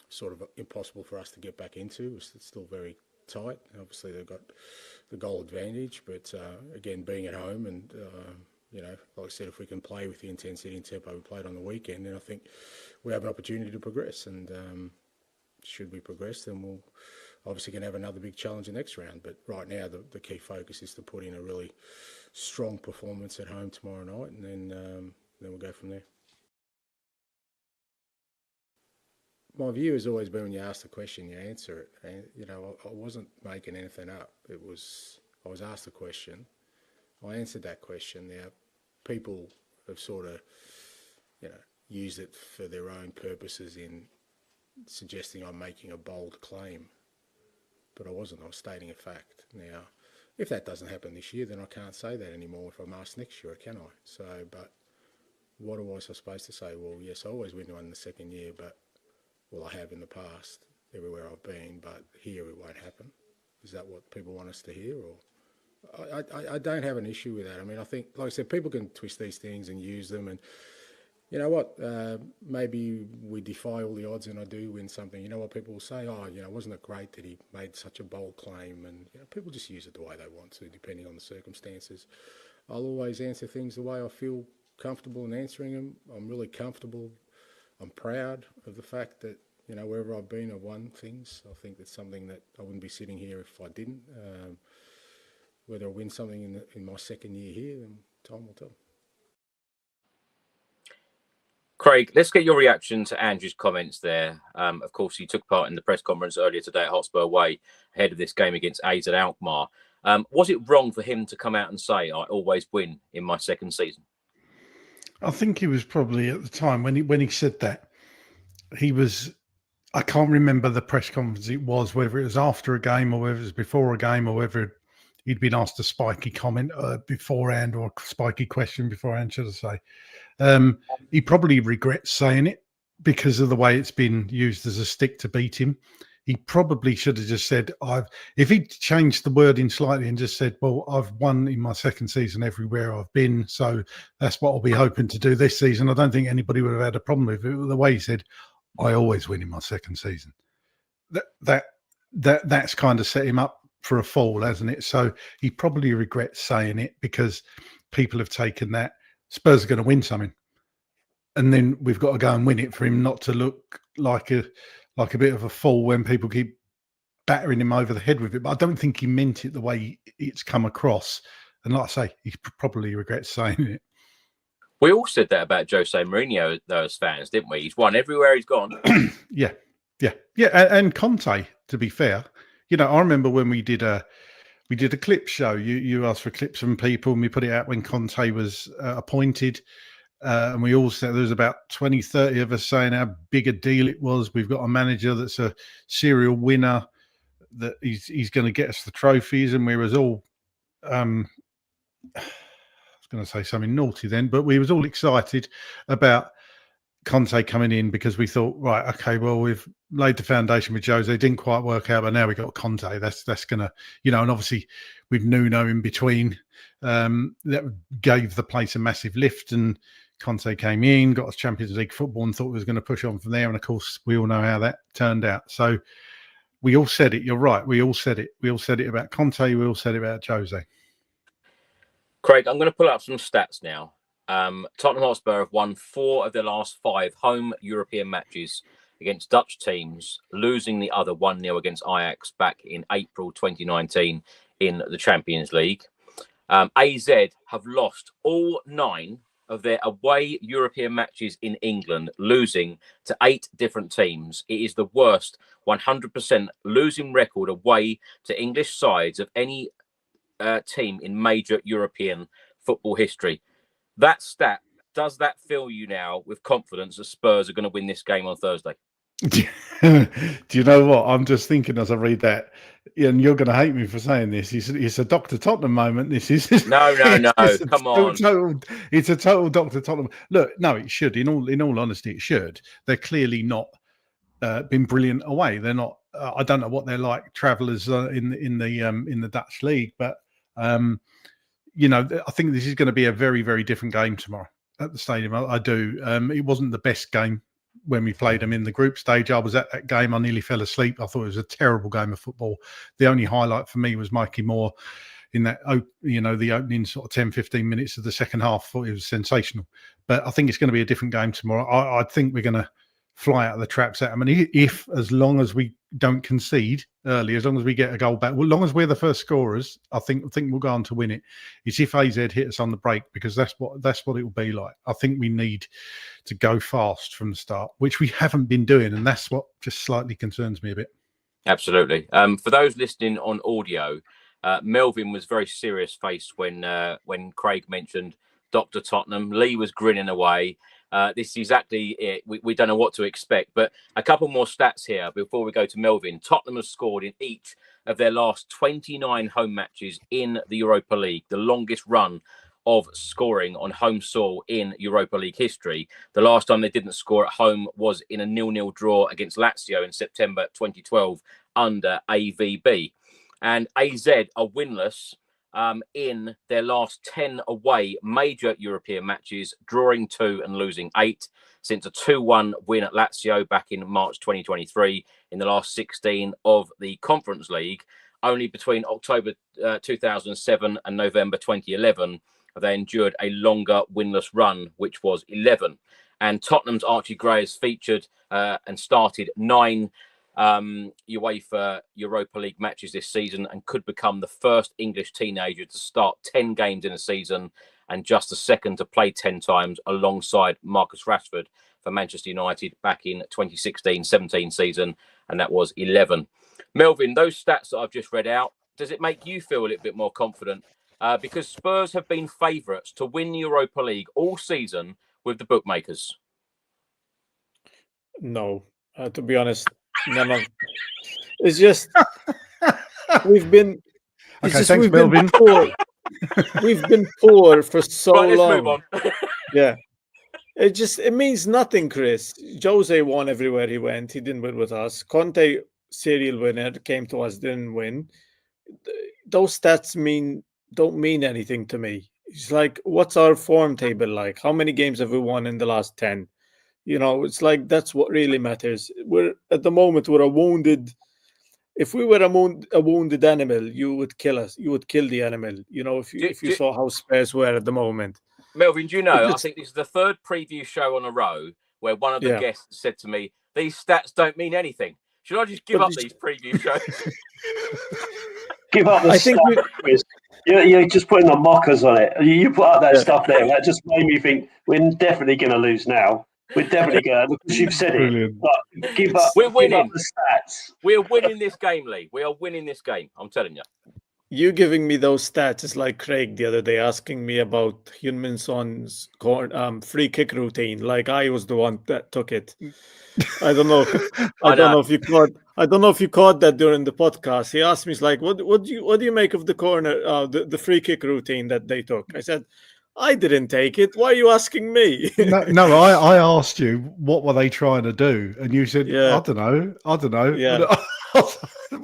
sort of impossible for us to get back into. It's still very tight. Obviously, they've got the goal advantage, but again, being at home and, like I said, if we can play with the intensity and tempo we played on the weekend, then I think we have an opportunity to progress. And should we progress, then we'll obviously going to have another big challenge the next round. But right now, the key focus is to put in a really strong performance at home tomorrow night, and then we'll go from there. My view has always been when you ask the question, you answer it. And, I wasn't making anything up. I was asked a question. I answered that question. Now, people have sort of, used it for their own purposes in suggesting I'm making a bold claim. But I wasn't. I was stating a fact. Now, If that doesn't happen this year, then I can't say that anymore if I'm asked next year, can I? So, but what was I supposed to say? Well, yes, I always win one in the second year, but, well, I have in the past everywhere I've been, but here it won't happen. Is that what people want us to hear? Or I don't have an issue with that. I mean, I think, like I said, people can twist these things and use them, and you know what? Maybe we defy all the odds and I do win something. You know what people will say? Oh, you know, wasn't it great that he made such a bold claim? And you know, people just use it the way they want to, depending on the circumstances. I'll always answer things the way I feel comfortable in answering them. I'm really comfortable. I'm proud of the fact that, you know, wherever I've been, I've won things. I think that's something that I wouldn't be sitting here if I didn't. Whether I win something in my second year here, then time will tell. Craig, let's get your reaction to Andrew's comments there. Of course, he took part in the press conference earlier today at Hotspur away ahead of this game against AZ at Alkmaar. Was it wrong for him to come out and say, I always win in my second season? I think he was probably at the time when he said that, he was, I can't remember the press conference it was, whether it was after a game or whether it was before a game or whether he'd been asked a spiky comment beforehand or a spiky question beforehand, should I say. He probably regrets saying it because of the way it's been used as a stick to beat him. He probably should have just said, if he'd changed the wording slightly and just said, well, I've won in my second season everywhere I've been, so that's what I'll be hoping to do this season. I don't think anybody would have had a problem with it. The way he said, I always win in my second season. That's kind of set him up for a fall, hasn't it? So he probably regrets saying it because people have taken that Spurs are going to win something, and then we've got to go and win it for him not to look like a bit of a fool when people keep battering him over the head with it. But I don't think he meant it the way it's come across. And like I say, he probably regrets saying it. We all said that about Jose Mourinho, though, as fans, didn't we? He's won everywhere he's gone. Yeah. And Conte, to be fair, you know, I remember when we did a clip show. You asked for clips from people, and we put it out when Conte was appointed. And we all said there was about 20, 30 of us saying how big a deal it was. We've got a manager that's a serial winner, that he's going to get us the trophies. And we was all, I was going to say something naughty then, but we was all excited about Conte coming in because we thought, right, okay, well, we've laid the foundation with Jose. It didn't quite work out, but now we've got Conte. That's going to, you know, and obviously with Nuno in between, that gave the place a massive lift, and Conte came in, got us Champions League football and thought we was going to push on from there. And of course, we all know how that turned out. So we all said it. You're right. We all said it. We all said it about Conte. We all said it about Jose. Craig, I'm going to pull up some stats now. Tottenham Hotspur have won 4 of their last 5 home European matches against Dutch teams, losing the other 1-0 against Ajax back in April 2019 in the Champions League. AZ have lost all 9 of their away European matches in England, losing to 8 different teams. It is the worst 100% losing record away to English sides of any team in major European football history. That stat, does that fill you now with confidence that Spurs are going to win this game on Thursday? Do you know what? I'm just thinking as I read that, and you're going to hate me for saying this. It's a Dr. Tottenham moment. This is no. Come on, it's a total Dr. Tottenham. Look, no, it should. In all honesty, it should. They're clearly not been brilliant away. They're not. I don't know what they're like, travellers in the Dutch league, but you know, I think this is going to be a very, very different game tomorrow at the stadium. I do. It wasn't the best game when we played them in the group stage. I was at that game. I nearly fell asleep. I thought it was a terrible game of football. The only highlight for me was Mikey Moore in that, you know, the opening sort of 10, 15 minutes of the second half. I thought it was sensational. But I think it's going to be a different game tomorrow. I think we're going to fly out of the traps at them. And if as long as we don't concede early, as long as we get a goal back, as long as we're the first scorers, I think we'll go on to win it. It's if AZ hit us on the break, because that's what it will be like. I think we need to go fast from the start, which we haven't been doing, and that's what just slightly concerns me a bit. Absolutely. For those listening on audio, Melvyn was very serious faced when Craig mentioned Dr. Tottenham. Lee was grinning away. This is exactly it. We don't know what to expect. But a couple more stats here before we go to Melvyn. Tottenham has scored in each of their last 29 home matches in the Europa League, the longest run of scoring on home soil in Europa League history. The last time they didn't score at home was in a 0-0 draw against Lazio in September 2012 under AVB. And AZ are winless in their last 10 away major European matches, drawing 2 and losing 8 since a 2-1 win at Lazio back in March 2023 in the last 16 of the Conference League. Only between October 2007 and November 2011, they endured a longer winless run, which was 11. And Tottenham's Archie Gray has featured and started 9 UEFA Europa League matches this season and could become the first English teenager to start 10 games in a season and just the second to play 10 times alongside Marcus Rashford for Manchester United back in 2016-17 season, and that was 11. Melvyn, those stats that I've just read out, does it make you feel a little bit more confident? Because Spurs have been favourites to win the Europa League all season with the bookmakers. No, to be honest, none of. It's just we've been. It's Okay, just thanks, we've been Melvyn. poor. We've been poor for so Right, let's long. move on. Yeah, it means nothing, Chris. Jose won everywhere he went. He didn't win with us. Conte, serial winner, came to us, didn't win. Those stats don't mean anything to me. It's like, what's our form table like? How many games have we won in the last 10? You know, it's like that's what really matters. We're at the moment we're a wounded. If we were a wounded animal, you would kill us. You would kill the animal. You know, if you saw how Spurs were at the moment. Melvyn, do you know? I think this is the third preview show on a row where one of the guests said to me, "These stats don't mean anything. Should I just give up these preview shows?" Give up the stuff, Chris. You're just putting the mockers on it. You put up that stuff there. That just made me think we're definitely going to lose now. We're definitely going to, because you've said Brilliant. it. But give up the stats. We're winning this game, Lee. We are winning this game. I'm telling you. You giving me those stats is like Craig the other day asking me about Heung-min Son's free kick routine. Like I was the one that took it. I don't know. I don't know if you caught that during the podcast. He asked me, "He's like, what do you make of the corner, the free kick routine that they took?" I said, "I didn't take it. Why are you asking me?" No, I asked you what were they trying to do, and you said, "I don't know." Yeah.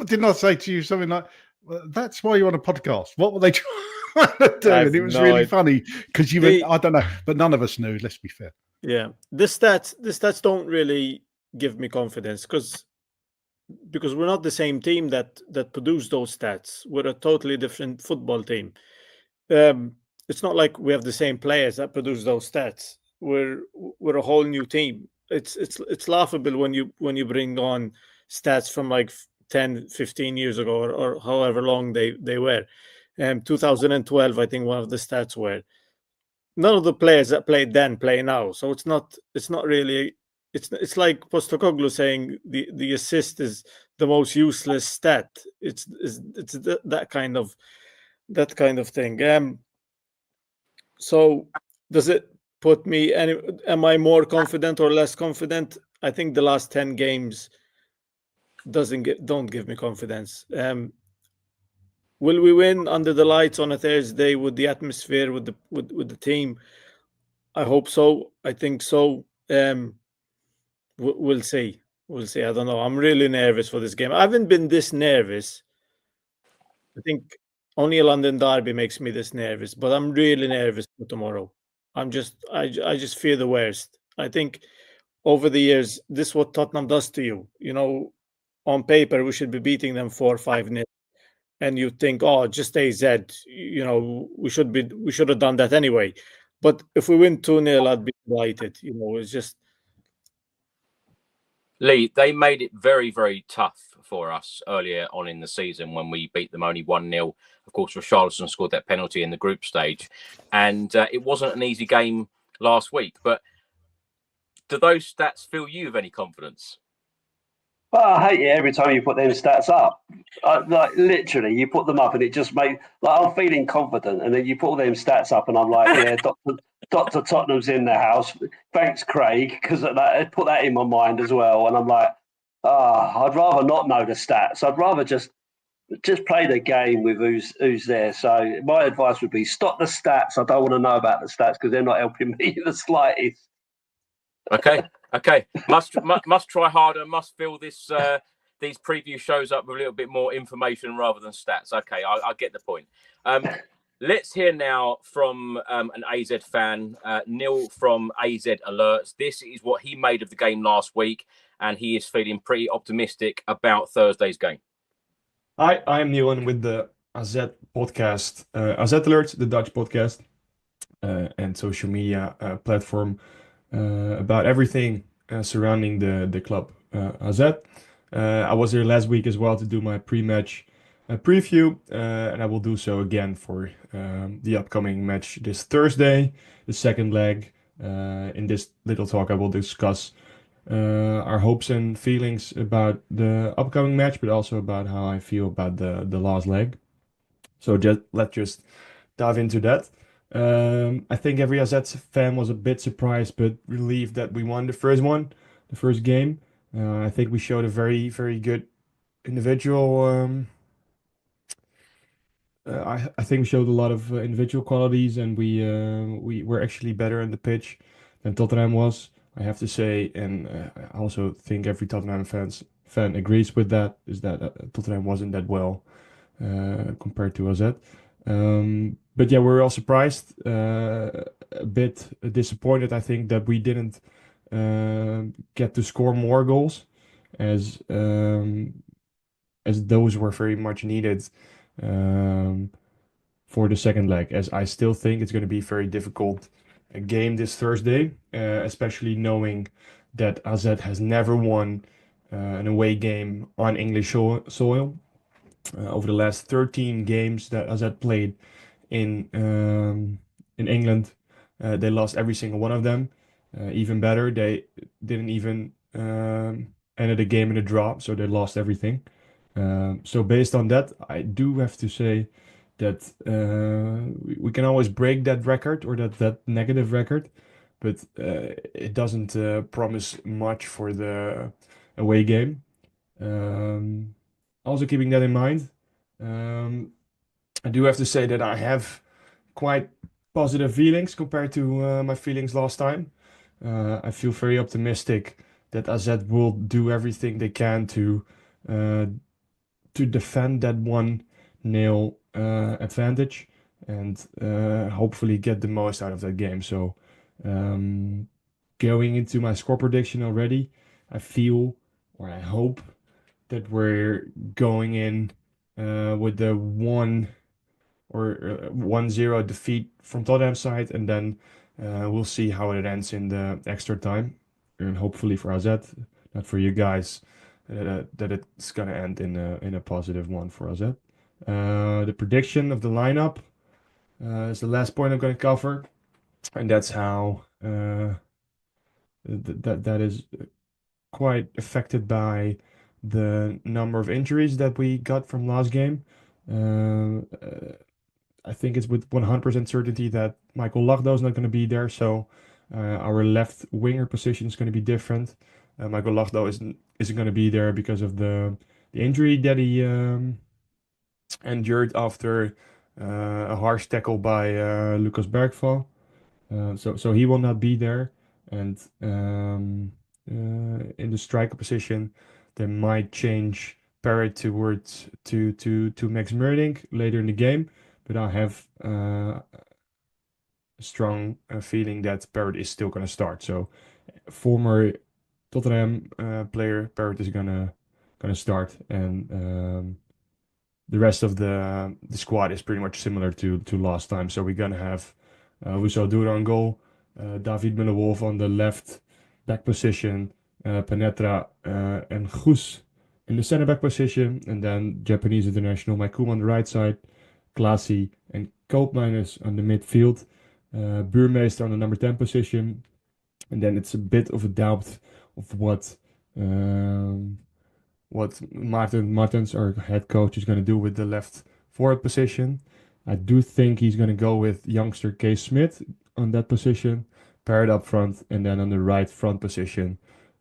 Didn't I say to you something like, well, "That's why you're on a podcast"? What were they trying to do? And it was really funny because I don't know, but none of us knew. Let's be fair. Yeah, the stats don't really give me confidence because we're not the same team that produced those stats. We're a totally different football team. It's not like we have the same players that produce those stats. We're a whole new team. It's laughable when you bring on stats from like 10, 15 years ago or however long they were. 2012, I think one of the stats were. None of the players that played then play now, so it's not really. It's like Postecoglou saying the assist is the most useless stat. It's that kind of thing. So does it put me am I more confident or less confident? I think the last 10 games don't give me confidence. Will we win under the lights on a Thursday with the atmosphere, with the team? I hope so. I think so. We'll see. We'll see. I don't know. I'm really nervous for this game. I haven't been this nervous. I think only a London derby makes me this nervous, but I'm really nervous for tomorrow. I just fear the worst. I think over the years, this is what Tottenham does to you. You know, on paper, we should be beating them 4-5-0. And you think, oh, just AZ, you know, we should have done that anyway. But if we win 2-0, I'd be delighted. You know, it's just. Lee, they made it very, very tough for us earlier on in the season when we beat them only 1-0. Of course, Richarlison scored that penalty in the group stage. And it wasn't an easy game last week. But do those stats fill you with any confidence? Well, I hate it every time you put them stats up. Like literally, you put them up, and it just makes like I'm feeling confident, and then you put all them stats up, and I'm like, yeah, Doctor Tottenham's in the house. Thanks, Craig, because it put that in my mind as well. And I'm like, I'd rather not know the stats. I'd rather just play the game with who's there. So my advice would be stop the stats. I don't want to know about the stats because they're not helping me in the slightest. Okay. Must try harder. Must fill this these preview shows up with a little bit more information rather than stats. Okay, I get the point. Let's hear now from an AZ fan, Neil from AZ Alerts. This is what he made of the game last week, and he is feeling pretty optimistic about Thursday's game. Hi, I'm Neil, and with the AZ podcast, AZ Alerts, the Dutch podcast and social media platform about everything surrounding the club AZ. I was here last week as well to do my pre-match preview, and I will do so again for the upcoming match this Thursday, the second leg. In this little talk, I will discuss our hopes and feelings about the upcoming match, but also about how I feel about the last leg. So let's dive into that. I think every AZ fan was a bit surprised but relieved that we won the first game. I think we showed a very, very good individual. I think we showed a lot of individual qualities, and we were actually better on the pitch than Tottenham was. I have to say, and I also think every Tottenham fan agrees with that, is that Tottenham wasn't that well compared to AZ. But yeah, we're all surprised, a bit disappointed, I think, that we didn't get to score more goals, as those were very much needed for the second leg, as I still think it's going to be very difficult a game this Thursday, especially knowing that AZ has never won an away game on English soil. Over the last 13 games that AZ played in England, they lost every single one of them. Even better, they didn't even end the game in a draw, so they lost everything. So based on that, I do have to say that we can always break that record, or that negative record, but it doesn't promise much for the away game. Also keeping that in mind, I do have to say that I have quite positive feelings compared to my feelings last time. I feel very optimistic that AZ will do everything they can to defend that 1-0 advantage, and hopefully get the most out of that game. So going into my score prediction already, I feel, or I hope, that we're going in with the 1-0 defeat from Tottenham side, and then we'll see how it ends in the extra time, and hopefully for AZ, not for you guys, that it's gonna end in a positive one for AZ. The prediction of the lineup is the last point I'm going to cover, and that's how that is quite affected by the number of injuries that we got from last game. I think it's with 100% certainty that Michael Lachdo is not going to be there, so our left winger position is going to be different. Michael Lachdo isn't going to be there because of the injury that he endured after a harsh tackle by Lucas Bergval. So he will not be there, and in the striker position, they might change Parrott to Max Meerdink later in the game, but I have a strong feeling that Parrott is still going to start. So former Tottenham player Parrott is gonna start, and the rest of the squad is pretty much similar to last time. So we're gonna have Wissam Doura on goal, David Müller-Wolf on the left back position, Penetra and Hughes in the center back position, and then Japanese international Maikuma on the right side, Klasi and Koopmeiners on the midfield, Buurmeester on the number 10 position, and then it's a bit of a doubt of what what Martins, our head coach, is going to do with the left forward position. I do think he's going to go with youngster Case Smith on that position, paired up front, and then on the right front position,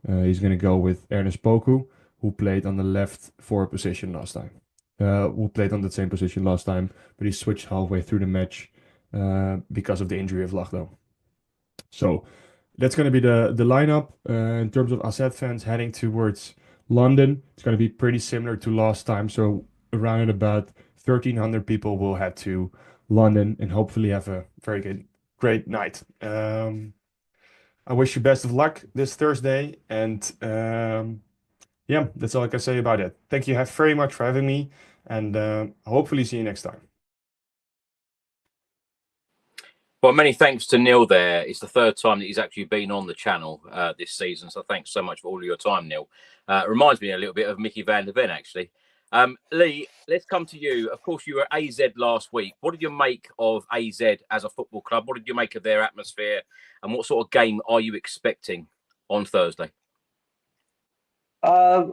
he's going to go with Ernest Poku, who played on the left forward position last time. Who played on the same position last time, but he switched halfway through the match because of the injury of Lachdo. So that's going to be the lineup. In terms of AZ fans heading towards London, it's going to be pretty similar to last time. So around about 1,300 people will head to London and hopefully have a very great night. I wish you best of luck this Thursday, and yeah, that's all I can say about it. Thank you very much for having me, and hopefully see you next time. Well, many thanks to Neil there. It's the third time that he's actually been on the channel this season. So thanks so much for all of your time, Neil. Reminds me a little bit of Mickey van der Ven, actually. Lee, let's come to you. Of course, you were at AZ last week. What did you make of AZ as a football club? What did you make of their atmosphere? And what sort of game are you expecting on Thursday? I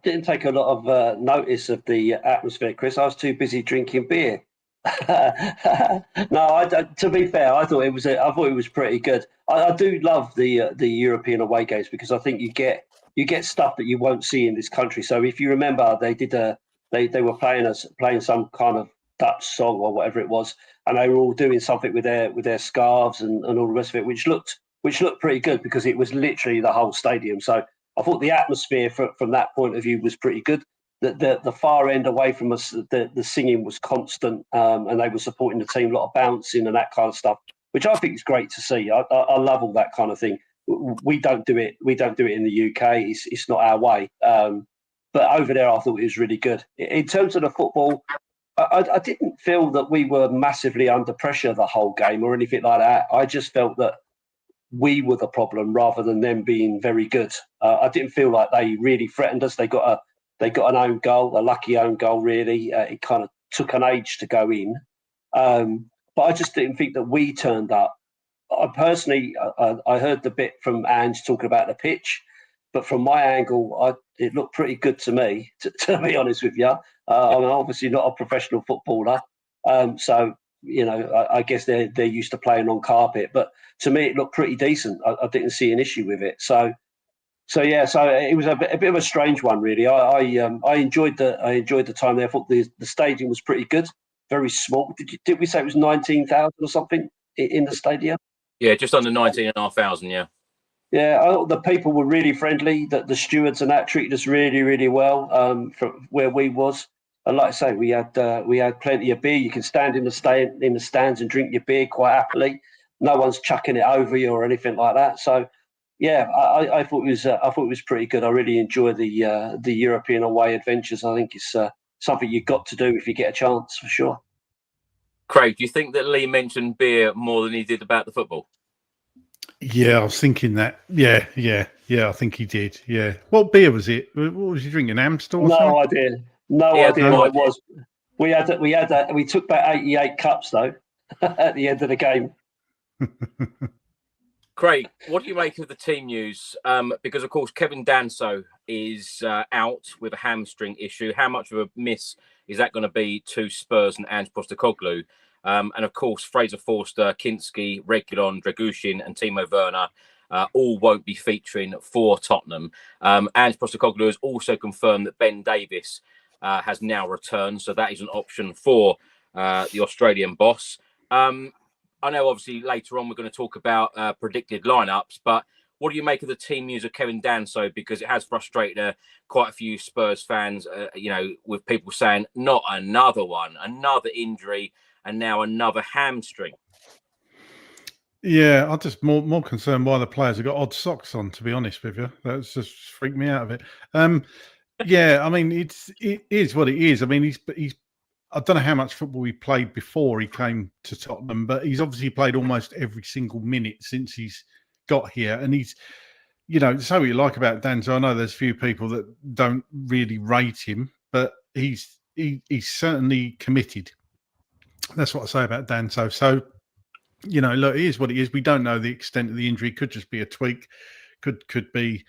didn't take a lot of notice of the atmosphere, Chris. I was too busy drinking beer. No, to be fair, I thought it was pretty good. I do love the European away games because I think you get stuff that you won't see in this country. So if you remember, they were playing some kind of Dutch song or whatever it was, and they were all doing something with their scarves and all the rest of it, which looked pretty good because it was literally the whole stadium. So I thought the atmosphere from that point of view was pretty good. The far end away from us, the singing was constant, and they were supporting the team, a lot of bouncing and that kind of stuff, which I think is great to see. I love all that kind of thing. We don't do it. We don't do it in the UK. It's not our way. But over there, I thought it was really good. In terms of the football, I didn't feel that we were massively under pressure the whole game or anything like that. I just felt that we were the problem rather than them being very good. I didn't feel like they really threatened us. They got an own goal, a lucky own goal, really. It kind of took an age to go in. But I just didn't think that we turned up. I personally, I heard the bit from Ange talking about the pitch, but from my angle, it looked pretty good to me, to be honest with you. I'm obviously not a professional footballer. So, you know, I guess they're used to playing on carpet. But to me, it looked pretty decent. I didn't see an issue with it. So it was a bit of a strange one, really. I enjoyed the time there. I thought the stadium was pretty good, very small. Did we say it was 19,000 or something in the stadium? Yeah, just under 19,500. Yeah. Yeah, I thought the people were really friendly. That the stewards and that treated us really, really well. From where we was, and like I say, we had plenty of beer. You can stand in the stands and drink your beer quite happily. No one's chucking it over you or anything like that. So. Yeah, I thought it was pretty good. I really enjoy the European away adventures. I think it's something you've got to do if you get a chance, for sure. Craig, do you think that Lee mentioned beer more than he did about the football? Yeah, I was thinking that. Yeah, I think he did. Yeah. What beer was it? What was he drinking? Amstel? No idea. No idea what it was. We took back 88 cups though at the end of the game. Craig, what do you make of the team news? Because, of course, Kevin Danso is out with a hamstring issue. How much of a miss is that going to be to Spurs and Ange Postecoglou? And, of course, Fraser Forster, Kinski, Reguilon, Dragushin and Timo Werner all won't be featuring for Tottenham. Ange Postecoglou has also confirmed that Ben Davies has now returned. So that is an option for the Australian boss. I know, obviously, later on we're going to talk about predicted lineups, but what do you make of the team news of Kevin Danso? Because it has frustrated quite a few Spurs fans, with people saying, not another one, another injury, and now another hamstring. Yeah, I'm just more concerned why the players have got odd socks on, to be honest with you. That's just freaked me out a bit. Yeah, I mean, it is what it is. I mean, he's I don't know how much football he played before he came to Tottenham, but he's obviously played almost every single minute since he's got here. And he's, so what you like about Danso. I know there's a few people that don't really rate him, but he's certainly committed. That's what I say about Danso. So, look, it is what it is. We don't know the extent of the injury. Could just be a tweak. Could be,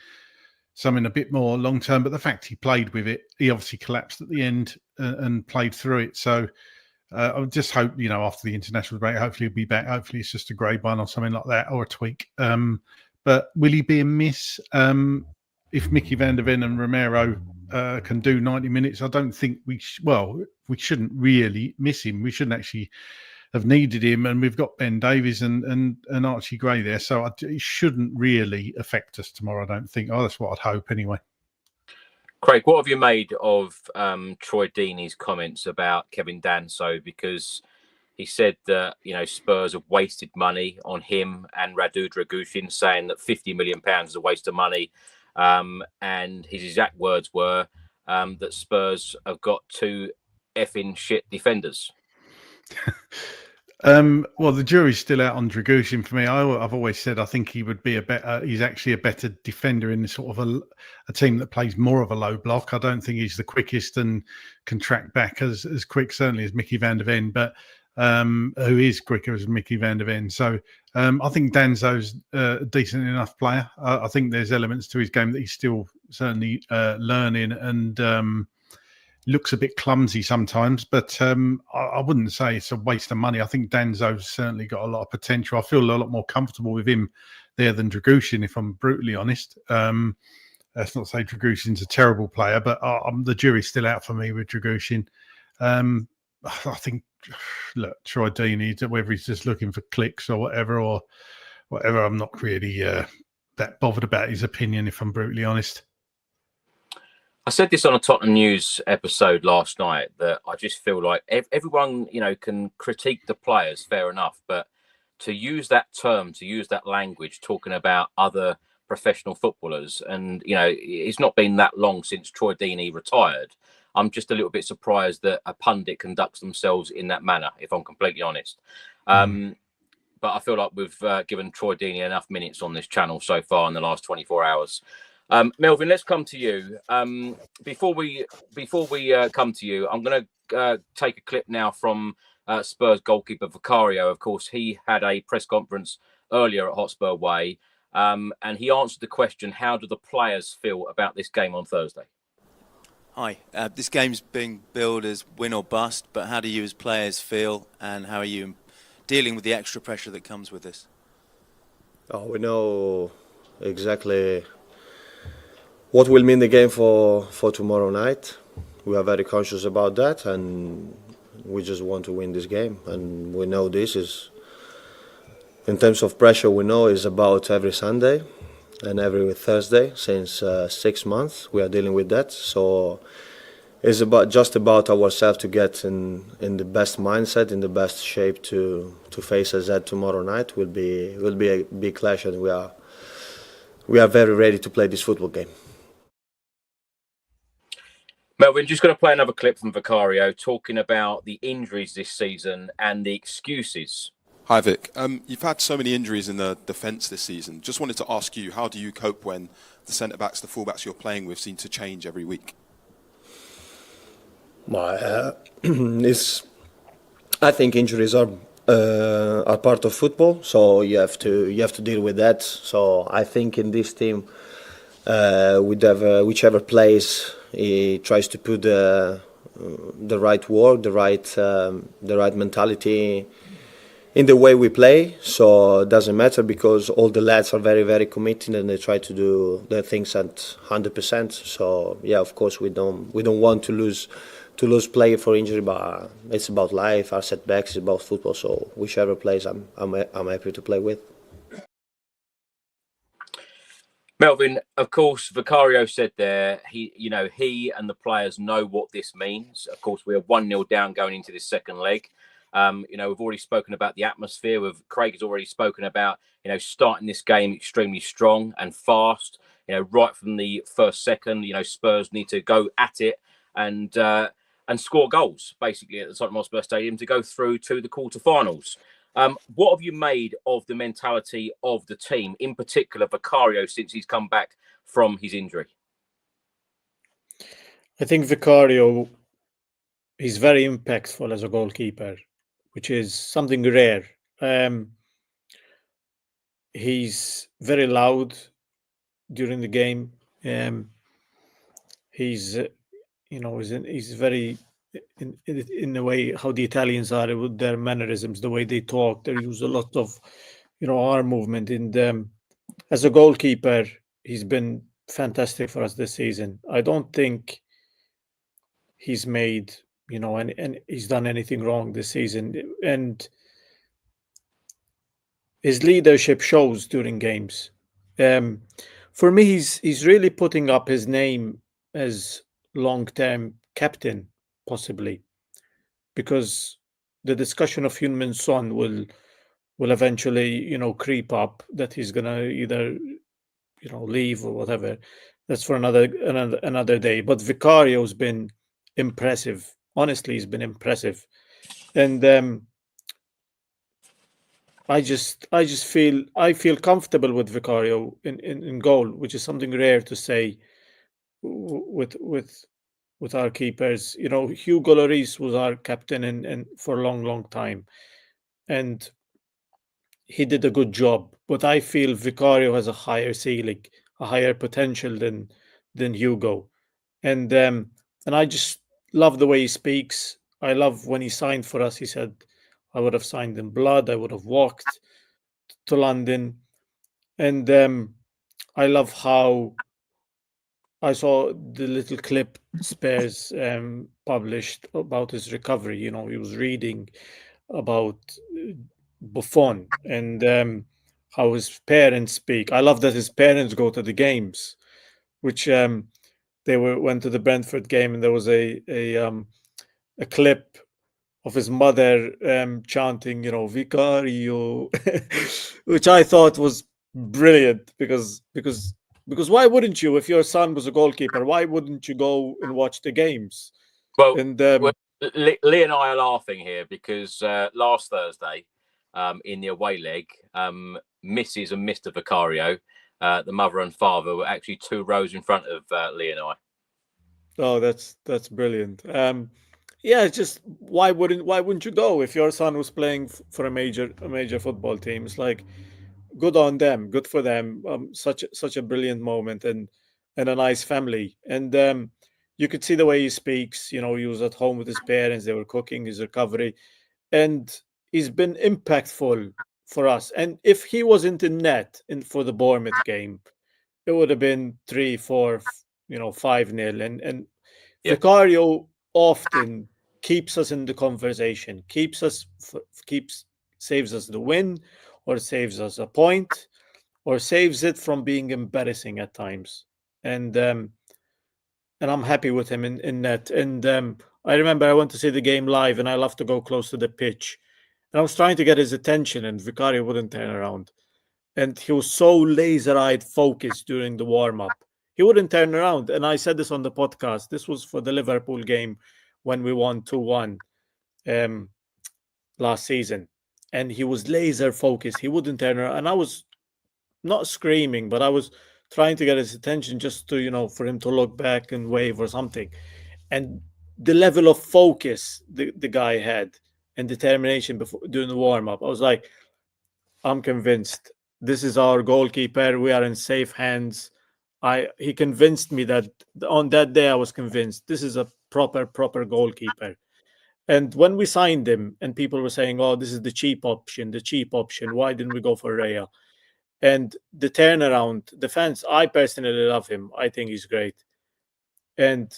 something a bit more long term. But the fact he played with it, he obviously collapsed at the end and played through it. So I would just hope, after the international break, hopefully he'll be back. Hopefully it's just a grade 1 or something like that, or a tweak. But will he be a miss? If Mickey van der Ven and Romero can do 90 minutes, I don't think we shouldn't really miss him. We shouldn't actually have needed him, and we've got Ben Davies and Archie Gray there, so it shouldn't really affect us tomorrow, I don't think. That's what I'd hope anyway. Craig, what have you made of Troy Deeney's comments about Kevin Danso? Because he said that Spurs have wasted money on him and Radu Dragushin, saying that £50 million is a waste of money, and his exact words were that Spurs have got 2 effing shit defenders. Well, the jury's still out on Dragushin for me. I've always said I think he would be he's actually a better defender in sort of a team that plays more of a low block. I don't think he's the quickest and can track back as quick, certainly, as Mickey van der Ven, but who is quicker as Mickey van der Ven. So I think Danzo's a decent enough player. I think there's elements to his game that he's still certainly learning, and looks a bit clumsy sometimes, but I wouldn't say it's a waste of money. I think Danzo's certainly got a lot of potential. I feel a lot more comfortable with him there than Dragushin, if I'm brutally honest. That's not to say Dragushin's a terrible player, but the jury's still out for me with Dragushin. I think, look, Troy Deeney, whether he's just looking for clicks or whatever, I'm not really that bothered about his opinion, if I'm brutally honest. I said this on a Tottenham News episode last night, that I just feel like everyone, can critique the players, fair enough, but to use that term, to use that language, talking about other professional footballers, and it's not been that long since Troy Deeney retired. I'm just a little bit surprised that a pundit conducts themselves in that manner, if I'm completely honest. But I feel like we've given Troy Deeney enough minutes on this channel so far in the last 24 hours. Melvyn, let's come to you. Before we come to you, I'm going to take a clip now from Spurs goalkeeper Vicario. Of course, he had a press conference earlier at Hotspur Way, and he answered the question, how do the players feel about this game on Thursday? Hi, this game's being billed as win or bust, but how do you as players feel, and how are you dealing with the extra pressure that comes with this? Oh, we know exactly what will mean the game for tomorrow night. We are very conscious about that, and we just want to win this game. And we know this is, in terms of pressure, we know is about every Sunday and every Thursday since 6 months. We are dealing with that. So it's just about ourselves to get in the best mindset, in the best shape to face AZ tomorrow night. Will be a big clash, and we are very ready to play this football game. Melvyn, just going to play another clip from Vicario talking about the injuries this season and the excuses. Hi Vic, you've had so many injuries in the defence this season. Just wanted to ask you, how do you cope when the centre-backs, the full-backs you're playing with seem to change every week? I think injuries are part of football, so you have to deal with that. So I think in this team, whichever plays, he tries to put the right work, the right mentality in the way we play. So it doesn't matter, because all the lads are very, very committed, and they try to do their things at 100%. So yeah, of course we don't want to lose play for injury, but it's about life. Our setbacks is about football. So whichever plays, I'm happy to play with. Melvyn, of course, Vicario said there, he and the players know what this means. Of course, we are 1-0 down going into this second leg. We've already spoken about the atmosphere. Craig has already spoken about, starting this game extremely strong and fast. Right from the first second, Spurs need to go at it and score goals, basically, at the Tottenham Hotspur Stadium to go through to the quarterfinals. What have you made of the mentality of the team, in particular Vicario, since he's come back from his injury? I think Vicario is very impactful as a goalkeeper, which is something rare. He's very loud during the game. He's he's very in the way how the Italians are with their mannerisms, the way they talk. They use a lot of arm movement. And as a goalkeeper, he's been fantastic for us this season. I don't think he's made and he's done anything wrong this season, and his leadership shows during games. For me, he's really putting up his name as long-term captain, possibly, because the discussion of Heung-min Son will eventually creep up that he's gonna either leave or whatever. That's for another day. But Vicario's been impressive. Honestly, he's been impressive, and I feel comfortable with Vicario in goal, which is something rare to say with our keepers. Hugo Lloris was our captain and for a long time, and he did a good job. But I feel Vicario has a higher ceiling, a higher potential than Hugo, and I just love the way he speaks. I love when he signed for us. He said, "I would have signed in blood. I would have walked to London," and I love how I saw the little clip Spurs published about his recovery. He was reading about Buffon and how his parents speak. I love that his parents go to the games, which they went to the Brentford game, and there was a clip of his mother chanting, Vicario, which I thought was brilliant because why wouldn't you, if your son was a goalkeeper, why wouldn't you go and watch the games? Well, And Lee and I are laughing here because last Thursday in the away leg, Mrs. and Mr. Vicario, the mother and father, were actually 2 rows in front of Lee and I. Oh, that's brilliant. Yeah, it's just why wouldn't you go if your son was playing for a major football team? It's like, good on them, good for them. Such a brilliant moment and a nice family. And you could see the way he speaks. He was at home with his parents. They were cooking his recovery, and he's been impactful for us. And if he wasn't in net for the Bournemouth game, it would have been 3-4, 5-0. And Yeah. Vicario often keeps us in the conversation, saves us the win, or saves us a point, or saves it from being embarrassing at times. And I'm happy with him in net. And I remember I went to see the game live, and I love to go close to the pitch. And I was trying to get his attention, and Vicario wouldn't turn around. And he was so laser-eyed focused during the warm-up. He wouldn't turn around. And I said this on the podcast. This was for the Liverpool game when we won 2-1 last season. And he was laser-focused. He wouldn't turn around. And I was not screaming, but I was trying to get his attention just to, for him to look back and wave or something. And the level of focus the guy had and determination during the warm-up, I was like, I'm convinced this is our goalkeeper. We are in safe hands. He convinced me that on that day. I was convinced this is a proper goalkeeper. And when we signed him, and people were saying, "Oh, this is the cheap option. Why didn't we go for Raya?" And the turnaround, the fans. I personally love him. I think he's great. And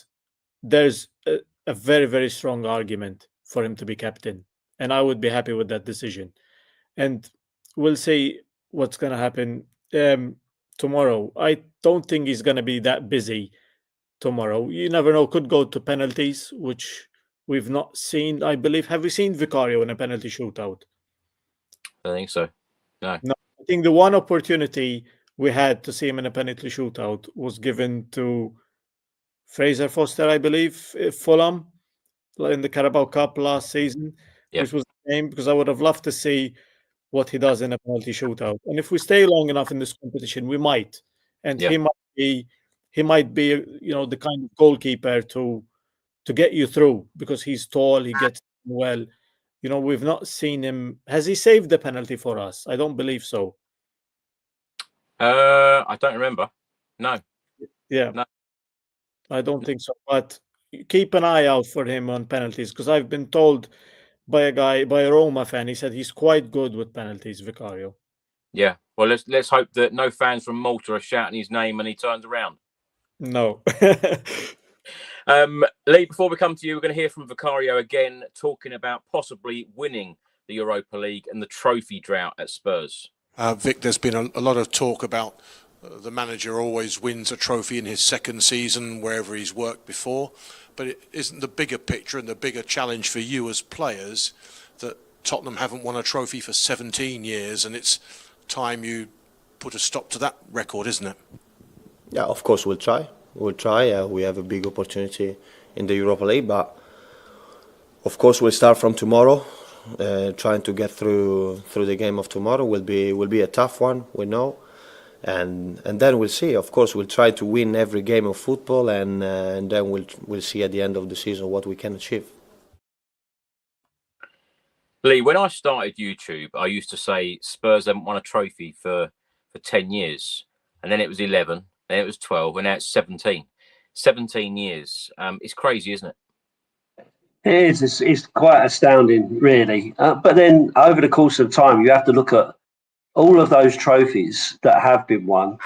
there's a very, very strong argument for him to be captain, and I would be happy with that decision. And we'll see what's going to happen tomorrow. I don't think he's going to be that busy tomorrow. You never know. Could go to penalties, which we've not seen, I believe. Have we seen Vicario in a penalty shootout? I think so. No. I think the one opportunity we had to see him in a penalty shootout was given to Fraser Foster, I believe, Fulham, in the Carabao Cup last season, which was the game, because I would have loved to see what he does in a penalty shootout. And if we stay long enough in this competition, we might. And he might be, the kind of goalkeeper to get you through, because he's tall, he gets well. We've not seen him. Has he saved the penalty for us? I don't believe so. I don't remember. No. Yeah, No. I don't think so. But keep an eye out for him on penalties, because I've been told by a Roma fan, he said he's quite good with penalties, Vicario. Yeah. Well, let's hope that no fans from Malta are shouting his name and he turns around. No. Lee, before we come to you, we're going to hear from Vicario again, talking about possibly winning the Europa League and the trophy drought at Spurs. Vic, there's been a lot of talk about the manager always wins a trophy in his second season wherever he's worked before, but it isn't the bigger picture and the bigger challenge for you as players that Tottenham haven't won a trophy for 17 years, and it's time you put a stop to that record, isn't it? Yeah, of course we'll try. We'll try. We have a big opportunity in the Europa League, but of course we'll start from tomorrow. Trying to get through the game of tomorrow will be a tough one, we know, and then we'll see. Of course, we'll try to win every game of football, and then we'll see at the end of the season what we can achieve. Lee, when I started YouTube, I used to say Spurs haven't won a trophy for 10 years, and then it was 11, then it was 12, and now it's 17. 17 years. It's crazy, isn't it? It is. It's quite astounding, really. But then over the course of time, you have to look at all of those trophies that have been won.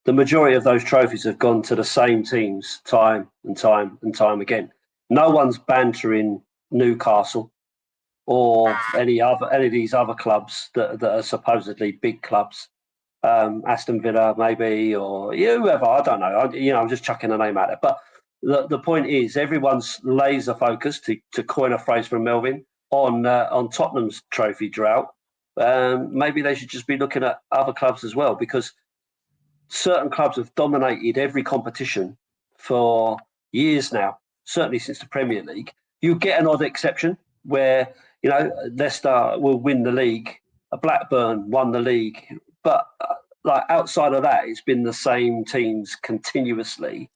The majority of those trophies have gone to the same teams time and time and time again. No one's bantering Newcastle or any of these other clubs that are supposedly big clubs. Aston Villa, maybe, or whoever. I don't know. I'm just chucking a name out there. But the point is, everyone's laser focused, to coin a phrase from Melvyn, on Tottenham's trophy drought. Maybe they should just be looking at other clubs as well, because certain clubs have dominated every competition for years now, certainly since the Premier League. You get an odd exception where, Leicester will win the league, Blackburn won the league, but like outside of that, it's been the same teams continuously.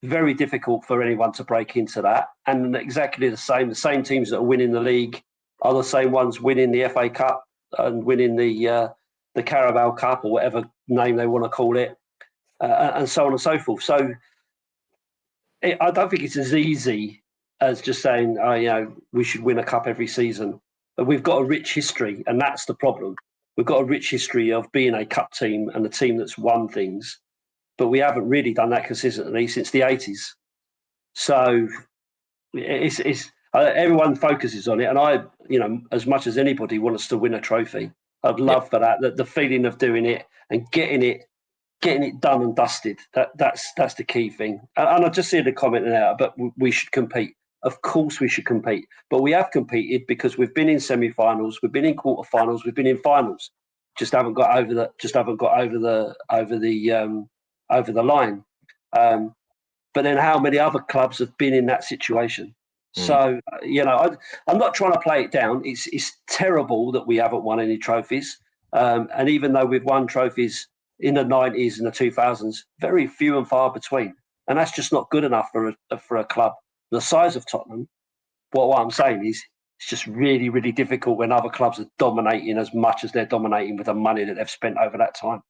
Very difficult for anyone to break into that. And exactly the same teams that are winning the league are the same ones winning the FA Cup and winning the Carabao Cup, or whatever name they want to call it, and so on and so forth. So I don't think it's as easy as just saying, we should win a cup every season. But we've got a rich history, and that's the problem. We've got a rich history of being a cup team and a team that's won things, but we haven't really done that consistently since the 80s. So it's everyone focuses on it, and I, as much as anybody, want us to win a trophy. I'd love for that the feeling of doing it and getting it done and dusted. That's the key thing. And I just see the comment now, but we should compete. Of course we should compete, but we have competed because we've been in semi-finals, we've been in quarter-finals, we've been in finals. Just haven't got over the line. But then how many other clubs have been in that situation? So, I'm not trying to play it down. It's terrible that we haven't won any trophies. And even though we've won trophies in the 90s and the 2000s, very few and far between. And that's just not good enough for a club the size of Tottenham. What I'm saying is, it's just really, really difficult when other clubs are dominating as much as they're dominating with the money that they've spent over that time.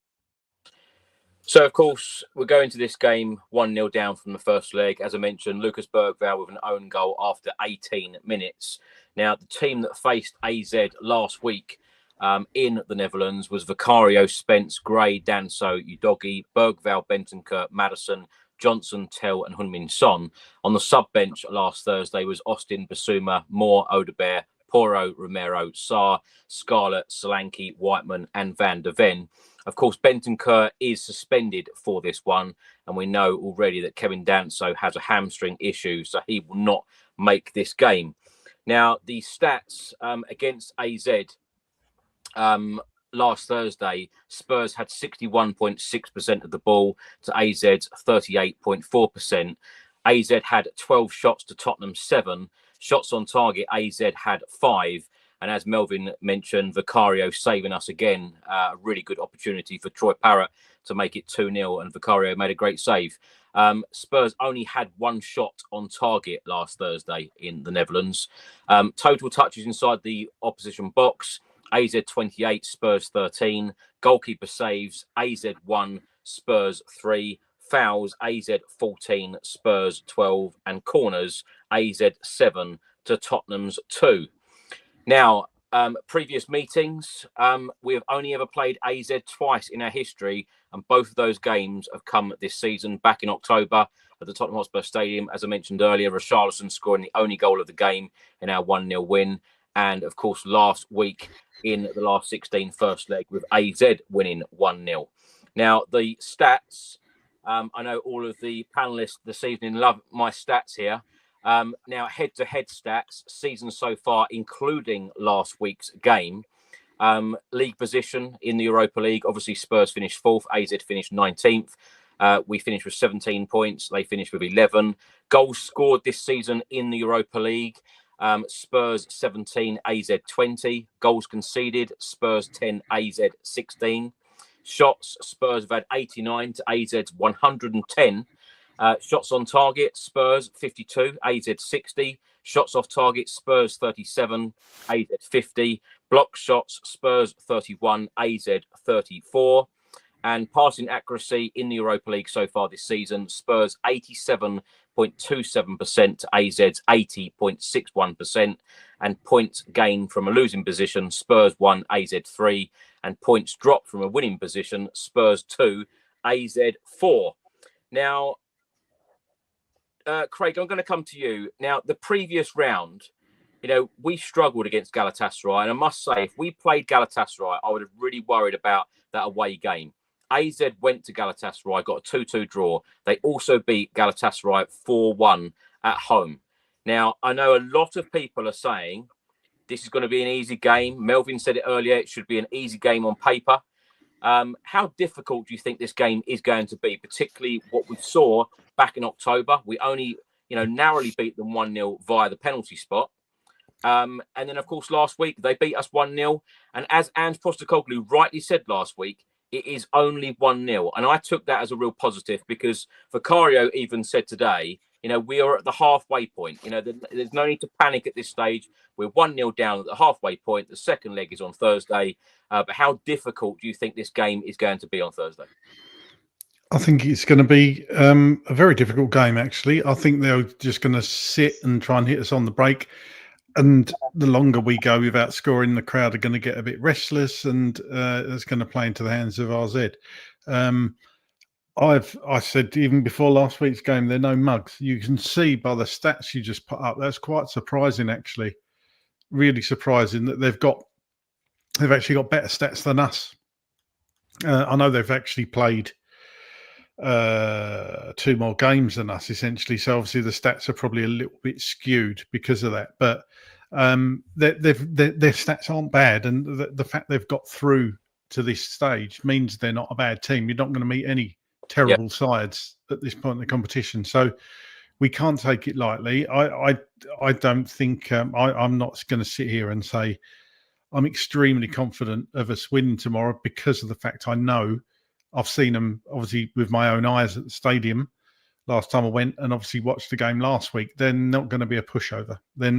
So, of course, we're going to this game 1-0 down from the first leg. As I mentioned, Lucas Bergvall with an own goal after 18 minutes. Now, the team that faced AZ last week in the Netherlands was Vicario, Spence, Gray, Danso, Udogi, Bergvall, Bentancur, Maddison, Johnson, Tell and Heung-min Son. On the sub-bench last Thursday was Austin, Basuma, Moore, Odebear, Porro, Romero, Sarr, Scarlett, Solanke, Whiteman and Van de Ven. Of course, Bentancur is suspended for this one, and we know already that Kevin Danso has a hamstring issue, so he will not make this game. Now, the stats against AZ last Thursday, Spurs had 61.6% of the ball to AZ's 38.4%. AZ had 12 shots to Tottenham's 7. Shots on target, AZ had 5. And as Melvyn mentioned, Vicario saving us again. A really good opportunity for Troy Parrott to make it 2-0, and Vicario made a great save. Spurs only had 1 shot on target last Thursday in the Netherlands. Total touches inside the opposition box, AZ 28, Spurs 13. Goalkeeper saves, AZ 1, Spurs 3. fouls, AZ 14, Spurs 12, and corners, AZ 7 to Tottenham's 2. Now, previous meetings, we have only ever played AZ twice in our history, and both of those games have come this season. Back in October at the Tottenham Hotspur Stadium, as I mentioned earlier, Richarlison scoring the only goal of the game in our 1-0 win. And, of course, last week in the last 16 first leg with AZ winning 1-0. Now, the stats, I know all of the panellists this evening love my stats here. Now, head-to-head stats, season so far, including last week's game. League position in the Europa League, obviously Spurs finished 4th, AZ finished 19th. We finished with 17 points. They finished with 11. Goals scored this season in the Europa League. Spurs 17, AZ 20. Goals conceded, Spurs 10, AZ 16. Shots, Spurs have had 89 to AZ's 110. Shots on target, Spurs 52, AZ 60. Shots off target, Spurs 37, AZ 50. Block shots, Spurs 31, AZ 34. And passing accuracy in the Europa League so far this season, Spurs 87.27% to AZ's 80.61%. And points gained from a losing position, Spurs 1, AZ 3. And points dropped from a winning position, Spurs 2, AZ 4. Now, Craig, I'm going to come to you. Now, the previous round, you know, we struggled against Galatasaray. And I must say, if we played Galatasaray, I would have really worried about that away game. AZ went to Galatasaray, got a 2-2 draw. They also beat Galatasaray 4-1 at home. Now, I know a lot of people are saying this is going to be an easy game. Melvyn said it earlier. It should be an easy game on paper. How difficult do you think this game is going to be, particularly what we saw back in October? We only, narrowly beat them 1-0 via the penalty spot. And then, of course, last week, they beat us 1-0. And as Ange Postecoglou rightly said last week, it is only 1-0. And I took that as a real positive because Vicario even said today, we are at the halfway point. There's no need to panic at this stage. We're 1-0 down at the halfway point. The second leg is on Thursday. But how difficult do you think this game is going to be on Thursday? I think it's going to be a very difficult game, actually. I think they're just going to sit and try and hit us on the break. And the longer we go without scoring, the crowd are going to get a bit restless, and it's going to play into the hands of RZ. I said even before last week's game, they're no mugs. You can see by the stats you just put up. That's quite surprising, actually. Really surprising that they've actually got better stats than us. I know they've actually played 2 more games than us, essentially. So obviously the stats are probably a little bit skewed because of that. But their stats aren't bad, and the fact they've got through to this stage means they're not a bad team. You're not going to meet any terrible sides at this point in the competition, so we can't take it lightly. I don't think I'm not going to sit here and say I'm extremely confident of us winning tomorrow because of the fact I know I've seen them obviously with my own eyes at the stadium last time I went, and obviously watched the game last week. They're not going to be a pushover. They're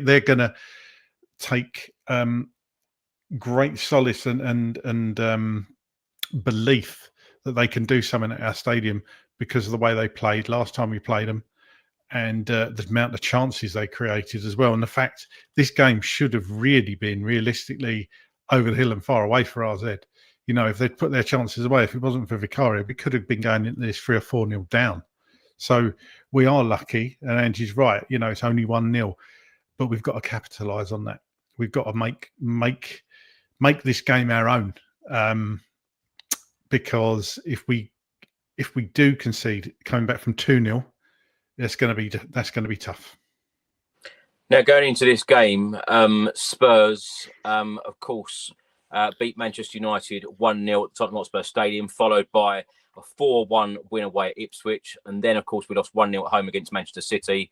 They're going to take great solace and belief that they can do something at our stadium because of the way they played last time we played them, and the amount of chances they created as well. And the fact this game should have really been realistically over the hill and far away for RZ. If they'd put their chances away, if it wasn't for Vicario, we could have been going into this 3 or 4-0 down. So we are lucky, and Angie's right. It's only 1-0, but we've got to capitalise on that. We've got to make this game our own, because if we do concede coming back from 2-0, that's going to be tough. Now, going into this game, Spurs, of course, beat Manchester United 1-0 at the Tottenham Hotspur Stadium, followed by a 4-1 win away at Ipswich. And then, of course, we lost 1-0 at home against Manchester City,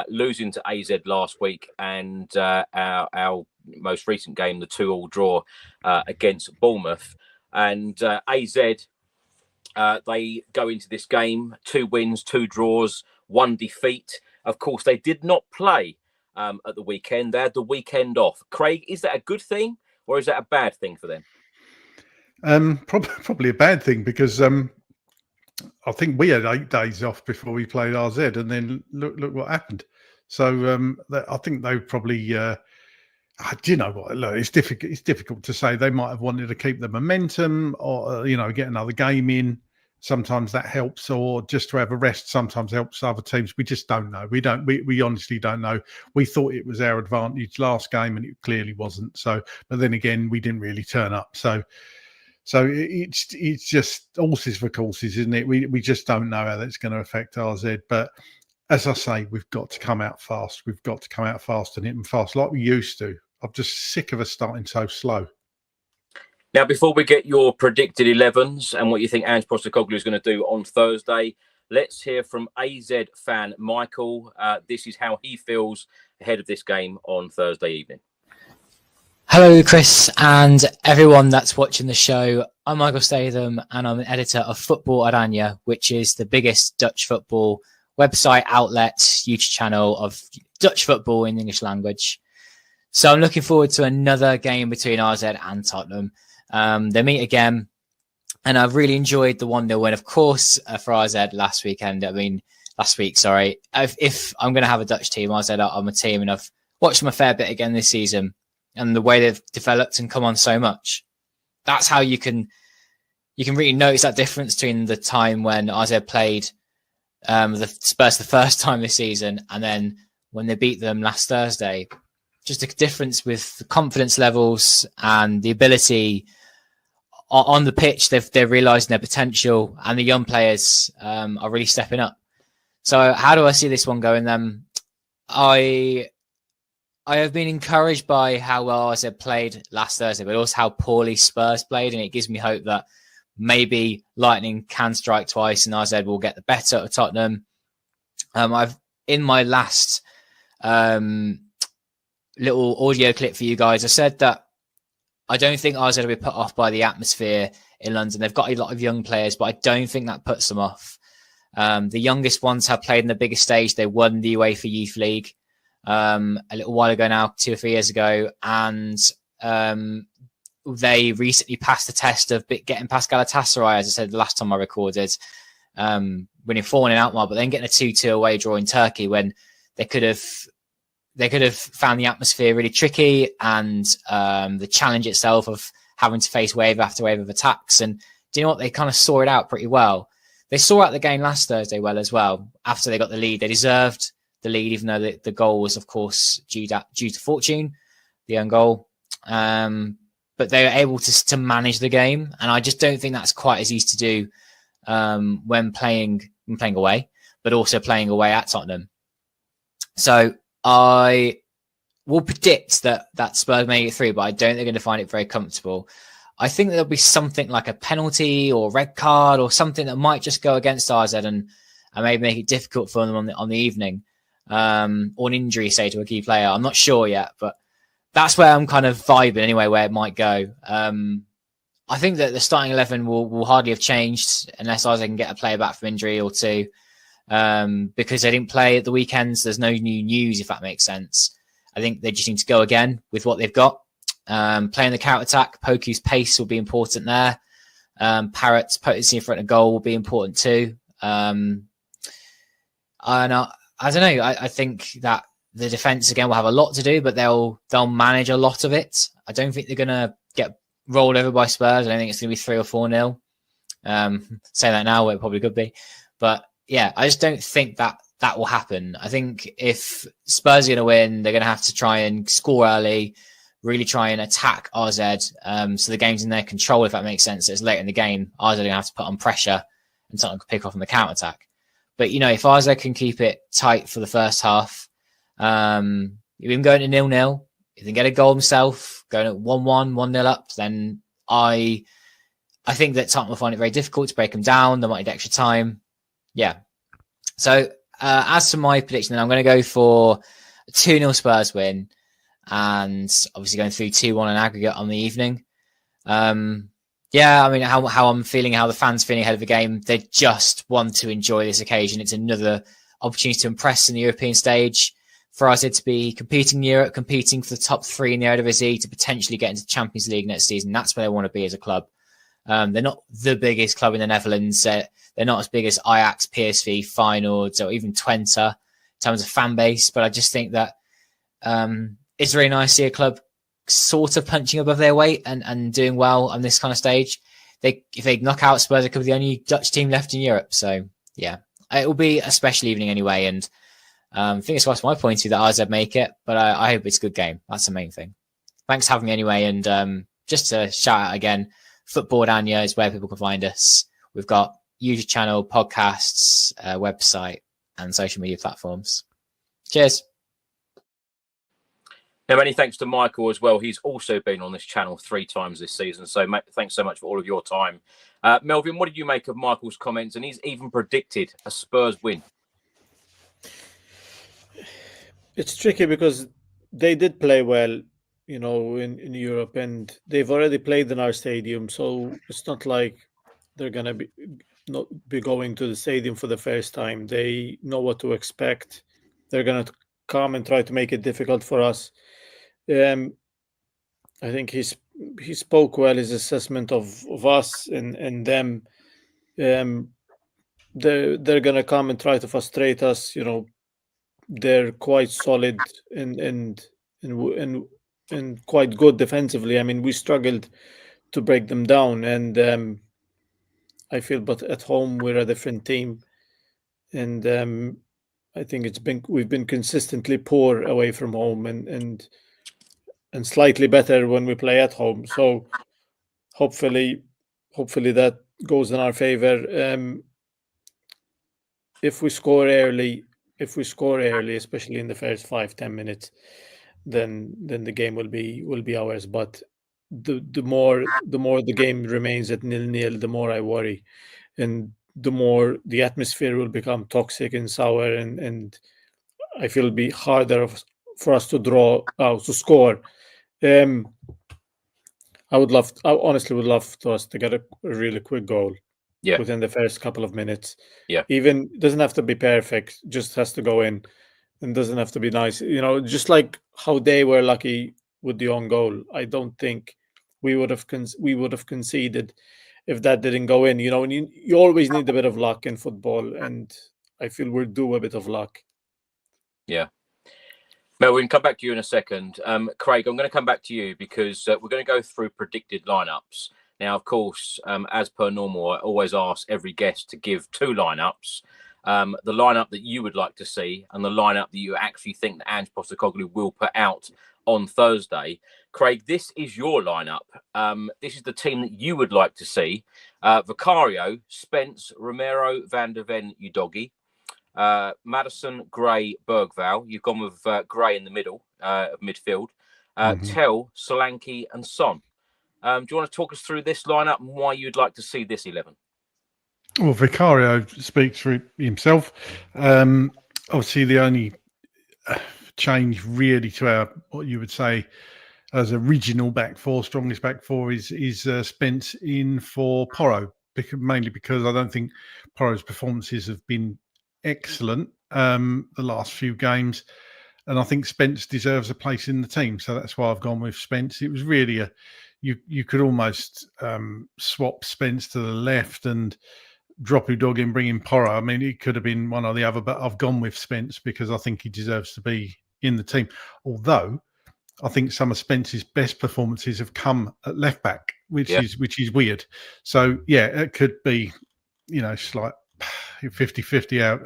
losing to AZ last week, and our most recent game, the 2-2 draw against Bournemouth. And AZ, they go into this game, 2 wins, 2 draws, 1 defeat. Of course, they did not play at the weekend. They had the weekend off. Craig, is that a good thing? Or is that a bad thing for them? Probably a bad thing, because I think we had 8 days off before we played RZ, and then look what happened. So I think they probably. Do you know what? Look, it's difficult. It's difficult to say. They might have wanted to keep the momentum, or get another game in. Sometimes that helps, or just to have a rest sometimes helps other teams. We just don't know. We honestly don't know. We thought it was our advantage last game, and it clearly wasn't. So, but then again, we didn't really turn up. So it's just horses for courses, isn't it? We just don't know how that's going to affect RZ. But as I say, we've got to come out fast. We've got to come out fast and hit them fast like we used to. I'm just sick of us starting so slow. Now, before we get your predicted 11s and what you think Ange Postecoglou is going to do on Thursday, let's hear from AZ fan Michael. This is how he feels ahead of this game on Thursday evening. Hello, Chris, and everyone that's watching the show. I'm Michael Statham, and I'm an editor of Football Oranje, which is the biggest Dutch football website, outlet, YouTube channel of Dutch football in the English language. So I'm looking forward to another game between RZ and Tottenham. They meet again, and I've really enjoyed the 1-0 win, of course, for RZ last week. Sorry. If I'm going to have a Dutch team, RZ are my team, and I've watched them a fair bit again this season, and the way they've developed and come on so much. That's how you can really notice that difference between the time when RZ played the Spurs the first time this season, and then when they beat them last Thursday. Just a difference with the confidence levels and the ability on the pitch. They're realising their potential, and the young players are really stepping up. So how do I see this one going then? I have been encouraged by how well RZ played last Thursday, but also how poorly Spurs played, and it gives me hope that maybe lightning can strike twice and RZ will get the better of Tottenham. I've in my last little audio clip for you guys, I said that I don't think RZ will be put off by the atmosphere in London. They've got a lot of young players, but I don't think that puts them off. The youngest ones have played in the biggest stage. They won the UEFA Youth League a little while ago now, 2 or 3 years ago, and they recently passed the test of getting past Galatasaray, as I said the last time I recorded, winning 4-1 in Alkmaar, but then getting a 2-2 away draw in Turkey when they could have found the atmosphere really tricky, and the challenge itself of having to face wave after wave of attacks. And do you know what? They kind of saw it out pretty well. They saw out the game last Thursday well as well. After they got the lead, they deserved the lead, even though the goal was, of course, due to fortune, the own goal. But they were able to manage the game, and I just don't think that's quite as easy to do when playing away, but also playing away at Tottenham. So I will predict that Spurs may get through, but I don't think they're going to find it very comfortable. I think there'll be something like a penalty or red card or something that might just go against RZ and maybe make it difficult for them on the evening, or an injury, say, to a key player. I'm not sure yet, but that's where I'm kind of vibing anyway, where it might go. I think that the starting 11 will hardly have changed unless RZ can get a player back from injury or two. Because they didn't play at the weekends, there's no new news, if that makes sense. I think they just need to go again with what they've got. Playing the counter-attack, Poku's pace will be important there. Parrott's potency in front of goal will be important too. And I don't know, I think that the defence, again, will have a lot to do, but they'll manage a lot of it. I don't think they're going to get rolled over by Spurs. I don't think it's going to be 3 or 4-0. Say that now, it probably could be. But yeah, I just don't think that will happen. I think if Spurs are going to win, they're going to have to try and score early, really try and attack RZ. So the game's in their control, if that makes sense. It's late in the game. RZ are going to have to put on pressure and something to pick off on the counter-attack. But, if RZ can keep it tight for the first half, even going to 0-0, if they get a goal themselves, going at 1-1, 1-0 up, then I think that Tottenham will find it very difficult to break them down. They might need extra time. Yeah. So as to my prediction, I'm going to go for a 2-0 Spurs win, and obviously going through 2-1 in aggregate on the evening. Yeah, I mean, how I'm feeling, how the fans feeling ahead of the game. They just want to enjoy this occasion. It's another opportunity to impress in the European stage. For us, to be competing in Europe, competing for the top 3 in the Eredivisie, to potentially get into the Champions League next season. That's where they want to be as a club. They're not the biggest club in the Netherlands. They're not as big as Ajax, PSV, Feyenoord, or even Twente in terms of fan base. But I just think that it's very nice to see a club sort of punching above their weight and doing well on this kind of stage. If they knock out Spurs, it could be the only Dutch team left in Europe. So yeah, it will be a special evening anyway. And fingers crossed, my point of view, that AZ make it. But I hope it's a good game. That's the main thing. Thanks for having me anyway. And just to shout out again, Football Anya is where people can find us. We've got YouTube channel, podcasts, website, and social media platforms. Cheers. Now, many thanks to Michael as well. He's also been on this channel 3 times this season. So thanks so much for all of your time. Melvyn, what did you make of Michael's comments? And he's even predicted a Spurs win. It's tricky because they did play well, in Europe, and they've already played in our stadium. So it's not like they're going to not be going to the stadium for the first time. They know what to expect. They're going to come and try to make it difficult for us. I think he spoke well, his assessment of us and them. They're going to come and try to frustrate us. They're quite solid and quite good defensively. I mean, we struggled to break them down, and I feel, but at home we're a different team, and I think we've been consistently poor away from home and slightly better when we play at home. So hopefully that goes in our favor. If we score early, especially in the first 5-10 minutes, then the game will be ours. But the more the game remains at 0-0, the more I worry, and the more the atmosphere will become toxic and sour, and I feel it'll be harder for us to score. I honestly would love for us to get a really quick goal within the first couple of minutes. Yeah. Even doesn't have to be perfect, just has to go in, and doesn't have to be nice. Just like how they were lucky with the own goal. I don't think we would have conceded if that didn't go in. And you always need a bit of luck in football, and I feel we're due a bit of luck. Yeah. Melvyn, come back to you in a second. Craig, I'm going to come back to you because we're going to go through predicted lineups. Now, of course, as per normal, I always ask every guest to give 2 lineups. The lineup that you would like to see and the lineup that you actually think that Ange Postecoglou will put out on Thursday. Craig, this is your lineup. This is the team that you would like to see. Vicario, Spence, Romero, Van der Ven, Udogie. Maddison, Gray, Bergvall. You've gone with Gray in the middle of midfield. Tell, Solanke, and Son. Do you want to talk us through this lineup and why you'd like to see this 11? Well, Vicario speaks for himself. Obviously, the only change really to our, what you would say, as original back four, strongest back four, is Spence in for Porro, mainly because I don't think Porro's performances have been excellent the last few games, and I think Spence deserves a place in the team, so that's why I've gone with Spence. It was really you could almost swap Spence to the left and drop Udogie and bring in Porro. I mean, it could have been one or the other, but I've gone with Spence because I think he deserves to be in the team, although I think some of Spence's best performances have come at left back, which is weird. So yeah, it could be, it's like 50-50 out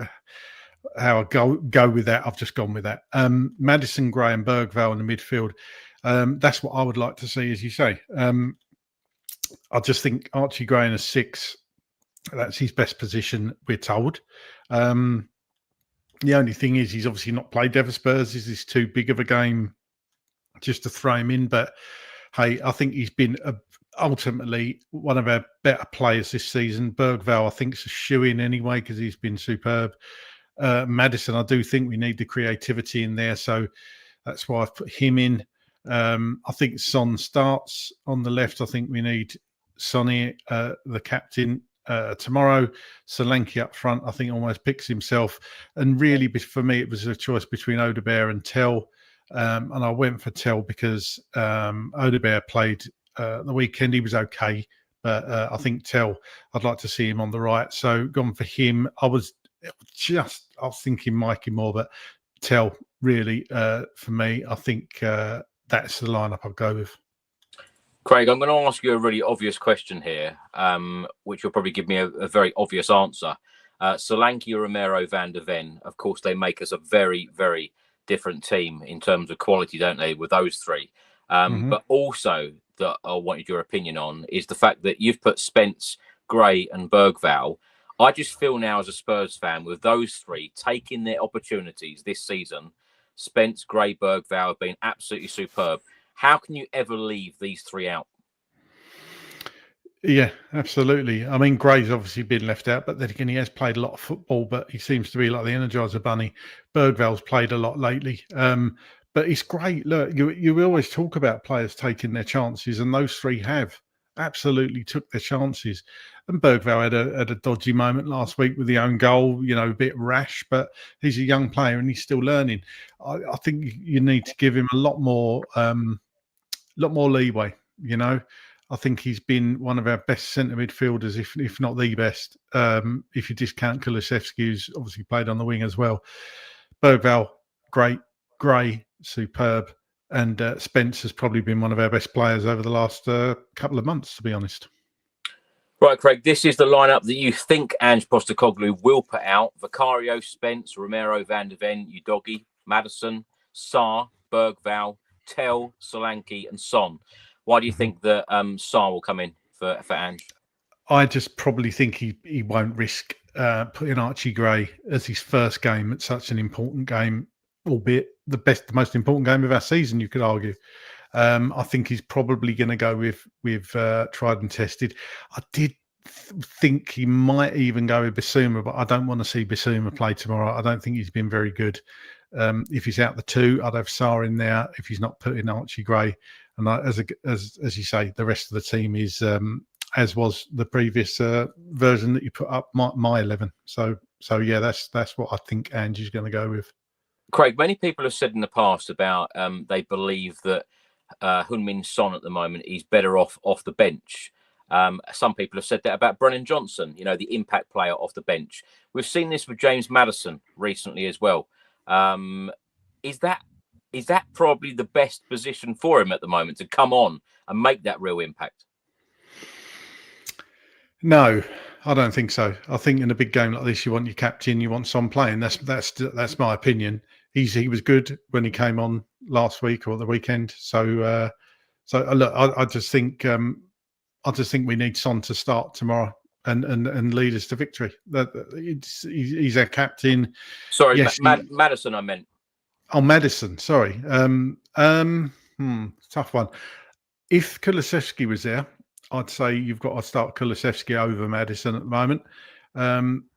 how I go with that. I've just gone with that. Maddison, Gray, and Bergvall in the midfield. That's what I would like to see, as you say. I just think Archie Gray in a 6. That's his best position, we're told. The only thing is he's obviously not played ever Spurs. Is this too big of a game just to throw him in? But hey, I think he's been ultimately one of our better players this season. Bergvall, I think, is a shoe-in anyway because he's been superb. Maddison, I do think we need the creativity in there, so that's why I've put him in. I think Son starts on the left. I think we need Sonny, the captain, tomorrow. Solanke up front, I think, almost picks himself. And really, for me, it was a choice between Odegaard and Tell. And I went for Tell because Odegaard played the weekend. He was okay, But I think I'd like to see him on the right. So gone for him. I was thinking Mikey more, but Tell really for me. I think that's the lineup I'll go with. Craig, I'm going to ask you a really obvious question here, which will probably give me a very obvious answer. Solanke, Romero, Van de Ven, of course, they make us a very, very different team in terms of quality, don't they, with those three? But also, that I wanted your opinion on is the fact that you've put Spence, Gray and Bergvall. I just feel now as a Spurs fan, with those three taking their opportunities this season, Spence, Gray, Bergvall have been absolutely superb. How can you ever leave these three out? Yeah, absolutely. I mean, Gray's obviously been left out, but then again, he has played a lot of football, but he seems to be like the Energizer Bunny. Bergvall's played a lot lately. But it's great. Look, you always talk about players taking their chances, and those three have absolutely took their chances. And Bergvall had a dodgy moment last week with the own goal, a bit rash, but he's a young player and he's still learning. I think you need to give him a lot more leeway, I think he's been one of our best centre midfielders, if not the best, if you discount Kulusevski, who's obviously played on the wing as well. Bergvall, great. Gray, superb. And Spence has probably been one of our best players over the last couple of months, to be honest. Right, Craig, this is the lineup that you think Ange Postecoglou will put out. Vicario, Spence, Romero, Van de Ven, Udogie, Maddison, Sarr, Bergvall, Tell, Solanke and Son. Why do you think that Sarr will come in for Ange? I just probably think he won't risk putting Archie Gray as his first game at such an important game, albeit the most important game of our season, you could argue. I think he's probably going to go with tried and tested. I did think he might even go with Bissouma, but I don't want to see Bissouma play tomorrow. I don't think he's been very good. If he's out the two, I'd have Sarr in there. If he's not putting Archie Gray, and as you say, the rest of the team is as was the previous version that you put up, my 11. So yeah, that's what I think Angie's going to go with. Craig, many people have said in the past about they believe that Heung-min Son at the moment is better off the bench. Some people have said that about Brennan Johnson, the impact player off the bench. We've seen this with James Maddison recently as well. Is that probably the best position for him at the moment to come on and make that real impact? No, I don't think so. I think in a big game like this, you want your captain, you want Son playing. That's my opinion. He was good when he came on last week or the weekend. So look, I just think we need Son to start tomorrow and lead us to victory. He's our captain. Sorry, yes, Maddison, I meant. Oh, Maddison. Sorry. Tough one. If Kulusevski was there, I'd say you've got to start Kulusevski over Maddison at the moment.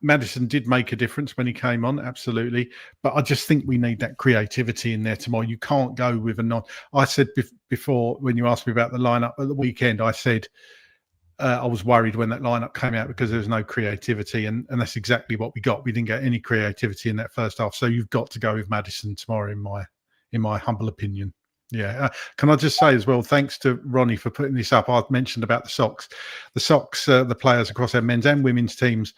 Maddison did make a difference when he came on, absolutely. But I just think we need that creativity in there tomorrow. You can't go with a non. I said before, when you asked me about the lineup at the weekend, I said I was worried when that lineup came out because there was no creativity. And that's exactly what we got. We didn't get any creativity in that first half. So you've got to go with Maddison tomorrow, in my humble opinion. Yeah. Can I just say as well, thanks to Ronnie for putting this up. I've mentioned about the socks. The socks, the players across our men's and women's teams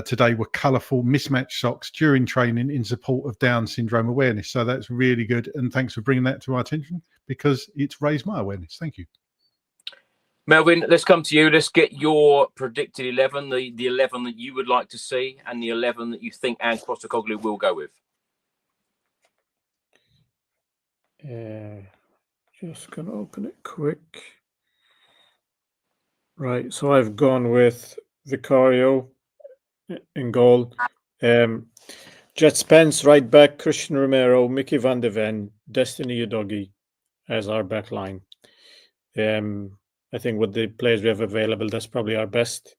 today were colourful, mismatched socks during training in support of Down syndrome awareness. So that's really good. And thanks for bringing that to our attention because it's raised my awareness. Thank you. Melvyn, let's come to you. Let's get your predicted 11, the 11 that you would like to see and the 11 that you think Ange Postecoglou will go with. Just gonna open it quick. Right, so I've gone with Vicario in goal. Jet Spence right back, Christian Romero, Mickey Van de Ven, Destiny Udogie as our back line. I think with the players we have available, that's probably our best.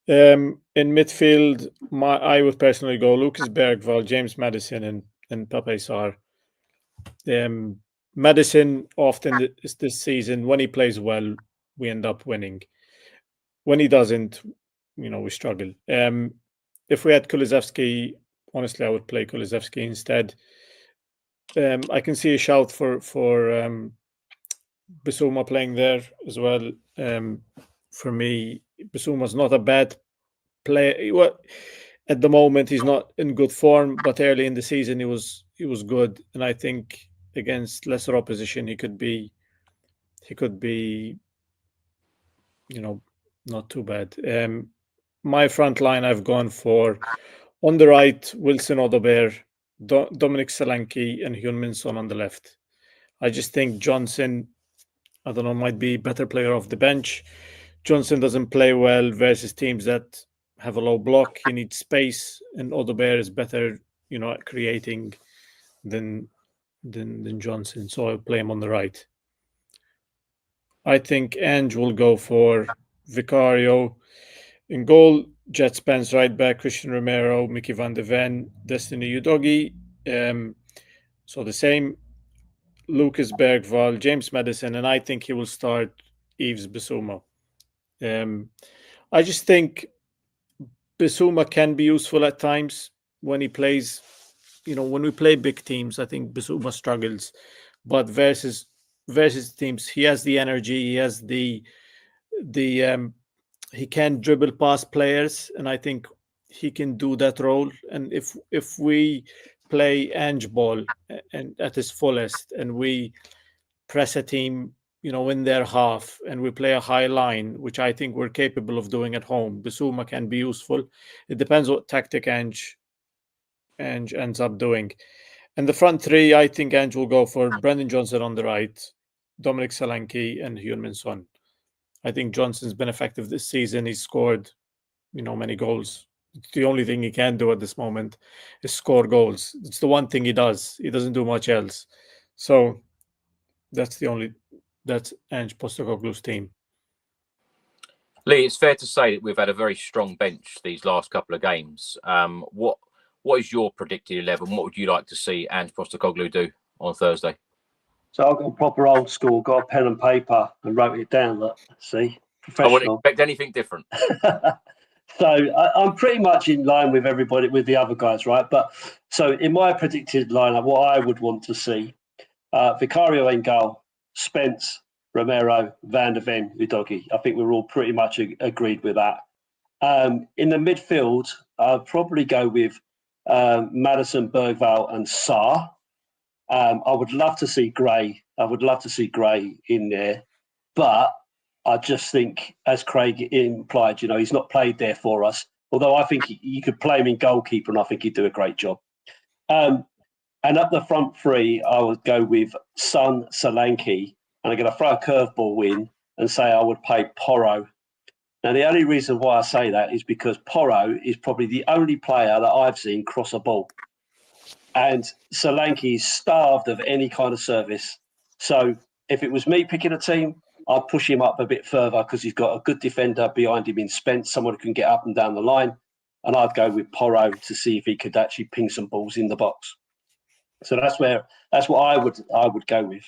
In midfield, I would personally go Lucas Bergvall, James Maddison, and Pape Sarr. Maddison often this season, when he plays well, we end up winning. When he doesn't, we struggle. If we had Kulusevski, honestly, I would play Kulusevski instead. I can see a shout for Bissouma playing there as well for me, Bissouma's not a bad player. Well, at the moment, he's not in good form, but early in the season, he was good. And I think against lesser opposition, he could be, not too bad. My front line, I've gone for, on the right, Wilson Odobert, Dominic Solanke, and Hyun-Min-Son on the left. I just think Johnson, I don't know, might be better player off the bench. Johnson doesn't play well versus teams that have a low block. He needs space, and Odobert is better, at creating than Johnson. So I'll play him on the right. I think Ange will go for Vicario in goal. Jet Spence right back, Christian Romero, Mickey van de Ven, Destiny Udogie. So the same. Lucas Bergvall, James Maddison, and I think he will start Yves Bissouma. I just think Bissouma can be useful at times when he plays. When we play big teams, I think Bissouma struggles. But versus teams, he has the energy, he has the he can dribble past players, and I think he can do that role. And if we play Ange ball and at his fullest, and we press a team, in their half, and we play a high line, which I think we're capable of doing at home, Bissouma can be useful. It depends what tactic Ange ends up doing. And the front three, I think Ange will go for Brendan Johnson on the right, Dominic Solanke, and Hyun-Min-Son. I think Johnson's been effective this season. He's scored, many goals. It's the only thing he can do at this moment is score goals. It's the one thing he does. He doesn't do much else. So that's Ange Postecoglou's team. Lee, it's fair to say that we've had a very strong bench these last couple of games. What is your predicted 11? What would you like to see Ange Postecoglou do on Thursday? So I've got proper old school, got a pen and paper and wrote it down. Look, see, professional. I wouldn't expect anything different. So I'm pretty much in line with everybody, with the other guys, right? But so in my predicted lineup, what I would want to see, Vicario in goal, Spence, Romero, Van de Ven, Udogie. I think we're all pretty much agreed with that. In the midfield, I'll probably go with Maddison, Bergvall, and Sarr. I would love to see Gray. I would love to see Gray in there, but I just think, as Craig implied, he's not played there for us. Although I think you could play him in goalkeeper, and I think he'd do a great job. And up the front three, I would go with Son, Solanke, and I'm going to throw a curveball in and say I would play Porro. Now, the only reason why I say that is because Porro is probably the only player that I've seen cross a ball. And Solanke is starved of any kind of service. So if it was me picking a team, I'd push him up a bit further because he's got a good defender behind him in Spence, someone who can get up and down the line. And I'd go with Porro to see if he could actually ping some balls in the box. So that's what I would go with.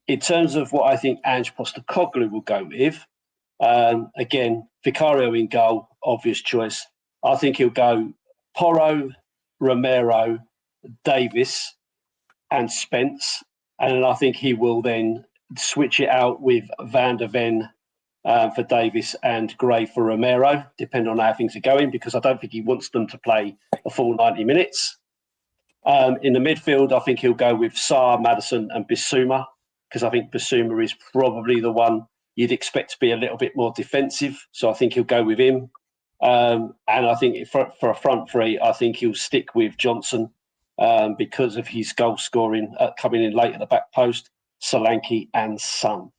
In terms of what I think Ange Postecoglou will go with, again, Vicario in goal, obvious choice. I think he'll go Porro, Romero, Davis, and Spence, and I think he will then switch it out with Van de Ven for Davis and Gray for Romero, depending on how things are going, because I don't think he wants them to play a full 90 minutes. In the midfield, I think he'll go with Sarr, Maddison, and Bissouma, because I think Bissouma is probably the one you'd expect to be a little bit more defensive. So I think he'll go with him. And I think for a front three, I think he'll stick with Johnson because of his goal scoring coming in late at the back post, Solanke and Son.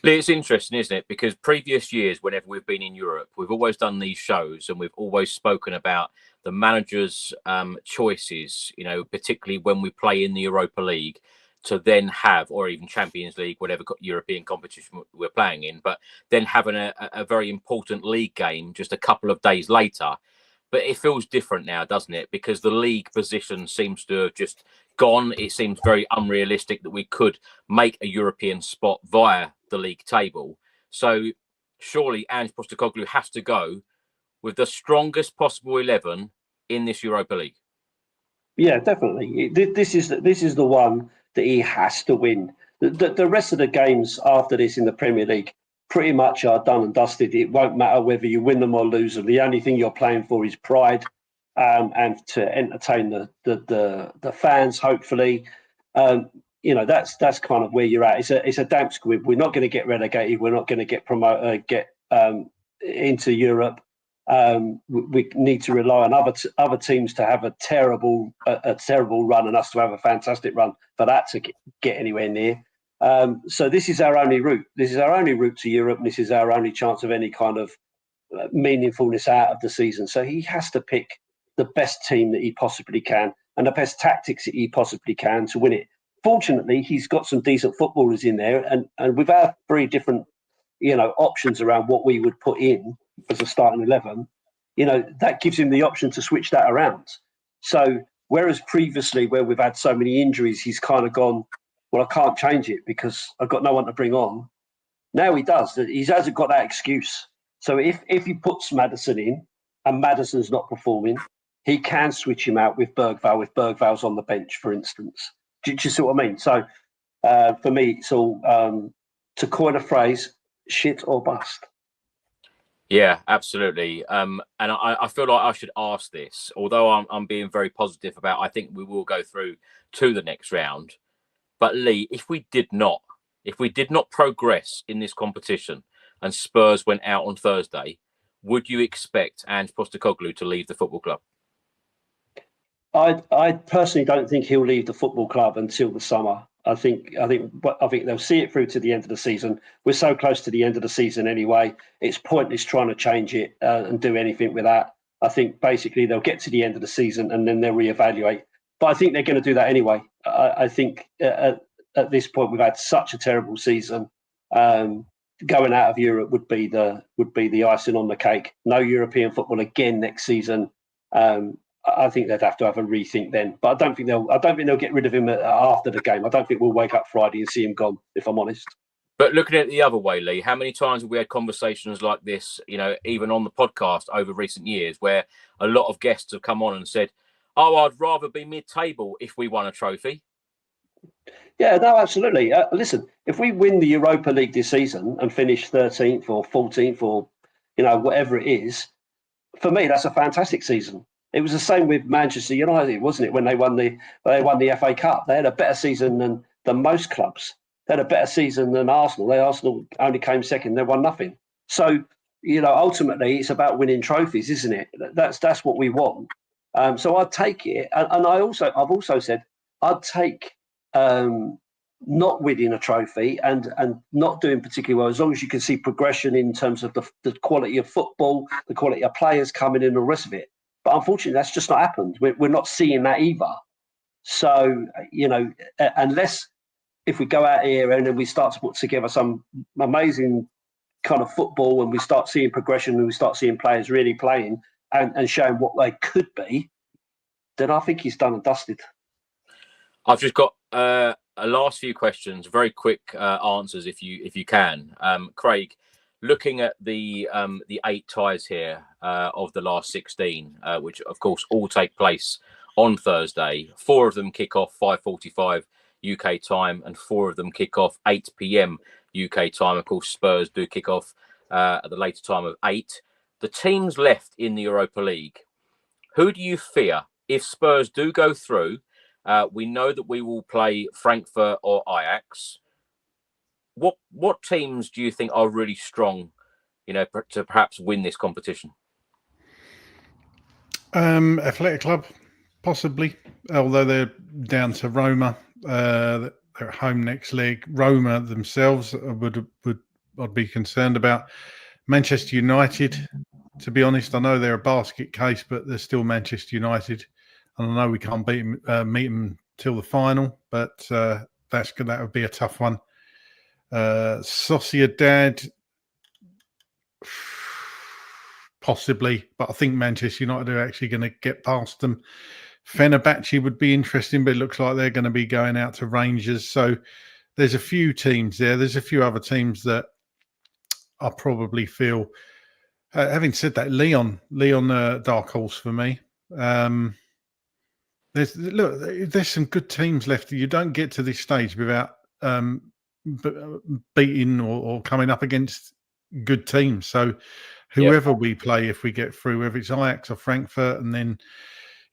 Lee, it's interesting, isn't it? Because previous years, whenever we've been in Europe, we've always done these shows and we've always spoken about the manager's choices, particularly when we play in the Europa League, to then have, or even Champions League, whatever European competition we're playing in, but then having a very important league game just a couple of days later. But it feels different now, doesn't it? Because the league position seems to have just gone. It seems very unrealistic that we could make a European spot via the league table. So surely Ange Postecoglou has to go with the strongest possible 11 in this Europa League. Yeah, definitely. This is the one that he has to win. The rest of the games after this in the Premier League, pretty much are done and dusted. It won't matter whether you win them or lose them. The only thing you're playing for is pride, and to entertain the fans. Hopefully, that's kind of where you're at. It's a damp squib. We're not going to get relegated. We're not going to get promoted. Into Europe. We need to rely on other teams to have a terrible run and us to have a fantastic run for that to get anywhere near. So this is our only route. This is our only route to Europe, and this is our only chance of any kind of meaningfulness out of the season. So he has to pick the best team that he possibly can and the best tactics that he possibly can to win it. Fortunately, he's got some decent footballers in there, and with our 3 different options around what we would put in as a starting 11, that gives him the option to switch that around. So whereas previously, where we've had so many injuries, he's kind of gone, well, I can't change it because I've got no one to bring on. Now he does. He hasn't got that excuse. So if he puts Maddison in and Maddison's not performing, he can switch him out with Bergvall if Bergvall's on the bench, for instance. Do you see what I mean? So for me, it's all, to coin a phrase, shit or bust. Yeah, absolutely. And I feel like I should ask this, although I'm being very positive about, I think we will go through to the next round. But Lee, if we did not progress in this competition and Spurs went out on Thursday, would you expect Ange Postecoglou to leave the football club? I personally don't think he'll leave the football club until the summer. I think they'll see it through to the end of the season. We're so close to the end of the season anyway. It's pointless trying to change it and do anything with that. I think basically they'll get to the end of the season and then they'll reevaluate. But I think they're going to do that anyway. I think at this point we've had such a terrible season. Going out of Europe would be the icing on the cake. No European football again next season. I think they'd have to have a rethink then. But I don't think they'll get rid of him after the game. I don't think we'll wake up Friday and see him gone, if I'm honest. But looking at it the other way, Lee, how many times have we had conversations like this, even on the podcast over recent years, where a lot of guests have come on and said, oh, I'd rather be mid-table if we won a trophy? Yeah, no, absolutely. Listen, if we win the Europa League this season and finish 13th or 14th or, whatever it is, for me, that's a fantastic season. It was the same with Manchester United, wasn't it? When they won the FA Cup, they had a better season than most clubs. They had a better season than Arsenal. Arsenal only came second. They won nothing. So, ultimately, it's about winning trophies, isn't it? That's what we want. So I'd take it, and I've also said I'd take not winning a trophy and not doing particularly well, as long as you can see progression in terms of the quality of football, the quality of players coming in, and the rest of it. But unfortunately, that's just not happened. We're not seeing that either. So, unless if we go out here and then we start to put together some amazing kind of football and we start seeing progression and we start seeing players really playing and showing what they could be, then I think he's done and dusted. I've just got a last few questions, very quick answers if you can. Craig, looking at the 8 ties here of the last 16, which of course all take place on Thursday. 4 of them kick off 5:45 UK time, and 4 of them kick off 8 p.m. UK time. Of course, Spurs do kick off at the later time of 8. The teams left in the Europa League, who do you fear if Spurs do go through? We know that we will play Frankfurt or Ajax. What teams do you think are really strong, to perhaps win this competition? Athletic Club, possibly, although they're down to Roma. They're at home next leg. Roma themselves I'd be concerned about. Manchester United, to be honest, I know they're a basket case, but they're still Manchester United. And I know we can't meet them till the final, but that would be a tough one. Sociedad, possibly, but I think Manchester United are actually going to get past them. Fenerbahce would be interesting, but it looks like they're going to be going out to Rangers. So there's a few teams there. There's a few other teams that I probably feel. Having said that, Leon, dark horse for me. There's some good teams left. You don't get to this stage without beating or coming up against good teams. So whoever we play, if we get through, whether it's Ajax or Frankfurt, and then,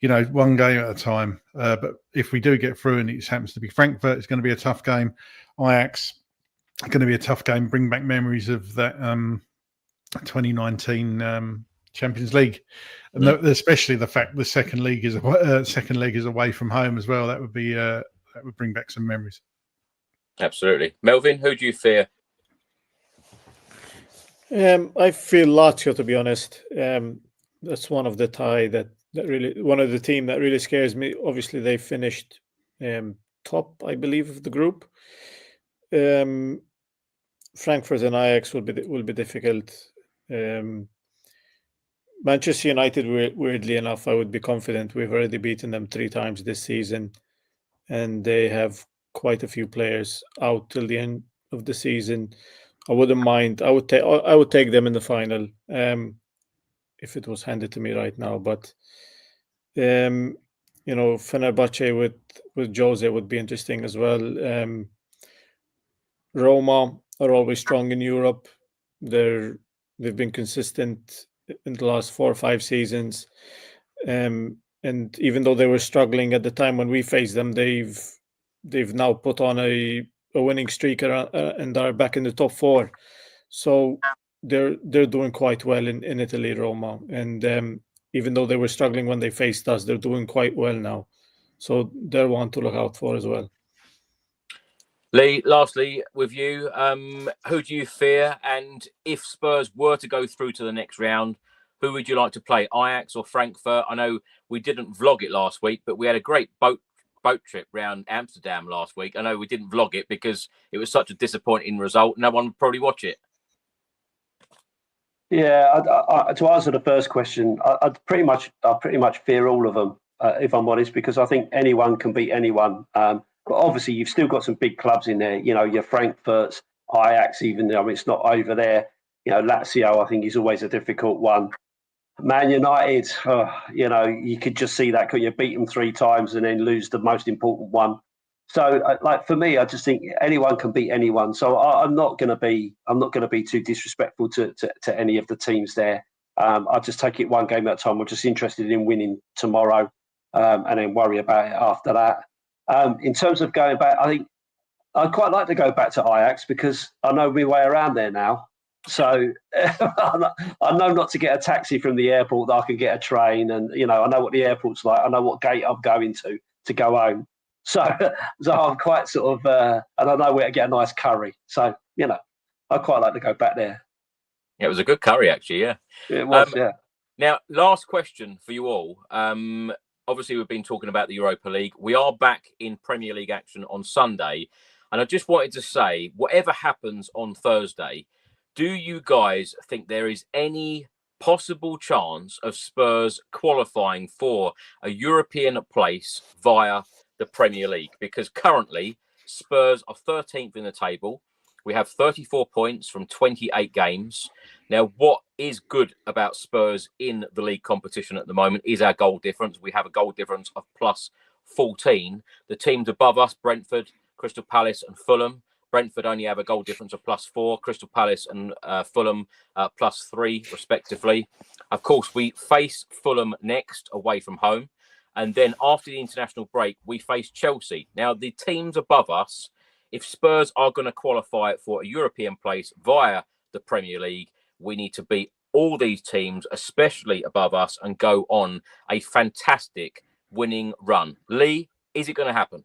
you know, one game at a time. But if we do get through and it happens to be Frankfurt, it's going to be a tough game. Ajax, going to be a tough game. Bring back memories of that 2019 Champions League, and especially the fact the second leg is away from home as well. That would be that would bring back some memories. Absolutely. Melvyn, who do you fear? I feel Lazio, to be honest. That's one of the tie that really, one of the team that really scares me. Obviously, they finished top, I believe, of the group. Frankfurt and Ajax will be difficult. Manchester United, weirdly enough, I would be confident. We've already beaten them 3 times this season, and they have quite a few players out till the end of the season. I wouldn't mind. I would take them in the final if it was handed to me right now. But you know, Fenerbahce with Jose would be interesting as well. Roma are always strong in Europe. They've been consistent in the last 4 or 5 seasons, and even though they were struggling at the time when we faced them, they've now put on a winning streak and are back in the top 4. So they're doing quite well in Italy, Roma, and even though they were struggling when they faced us, they're doing quite well now. So they're one to look out for as well. Lee, lastly, with you, who do you fear? And if Spurs were to go through to the next round, who would you like to play, Ajax or Frankfurt? I know we didn't vlog it last week, but we had a great boat trip round Amsterdam last week. I know we didn't vlog it because it was such a disappointing result. No one would probably watch it. Yeah, to answer the first question, I pretty much fear all of them, if I'm honest, because I think anyone can beat anyone. But obviously, you've still got some big clubs in there. You know, your Frankfurts, Ajax, even though it's not over there. You know, Lazio, I think, is always a difficult one. Man United, you know, you could just see that. Could you beat them 3 times and then lose the most important one? So, like for me, I just think anyone can beat anyone. So I'm not going to be too disrespectful to any of the teams there. I'll just take it one game at a time. We're just interested in winning tomorrow, and then worry about it after that. In terms of going back, I think I'd quite like to go back to Ajax because I know my way around there now. So I know not to get a taxi from the airport, that I can get a train, and you know I know what the airport's like. I know what gate I'm going to go home. So I'm quite sort of, and I know where to get a nice curry. So you know, I'd quite like to go back there. Yeah, it was a good curry actually. Yeah, it was. Yeah. Now, last question for you all. Obviously, we've been talking about the Europa League. We are back in Premier League action on Sunday, and I just wanted to say, whatever happens on Thursday, do you guys think there is any possible chance of Spurs qualifying for a European place via the Premier League? Because currently Spurs are 13th in the table. We have 34 points from 28 games. Now, what is good about Spurs in the league competition at the moment is our goal difference. We have a goal difference of plus 14. The teams above us, Brentford, Crystal Palace and Fulham. Brentford only have a goal difference of plus 4. Crystal Palace and Fulham plus 3, respectively. Of course, we face Fulham next away from home. And then after the international break, we face Chelsea. Now, the teams above us, if Spurs are going to qualify for a European place via the Premier League, we need to beat all these teams, especially above us, and go on a fantastic winning run. Lee, is it going to happen?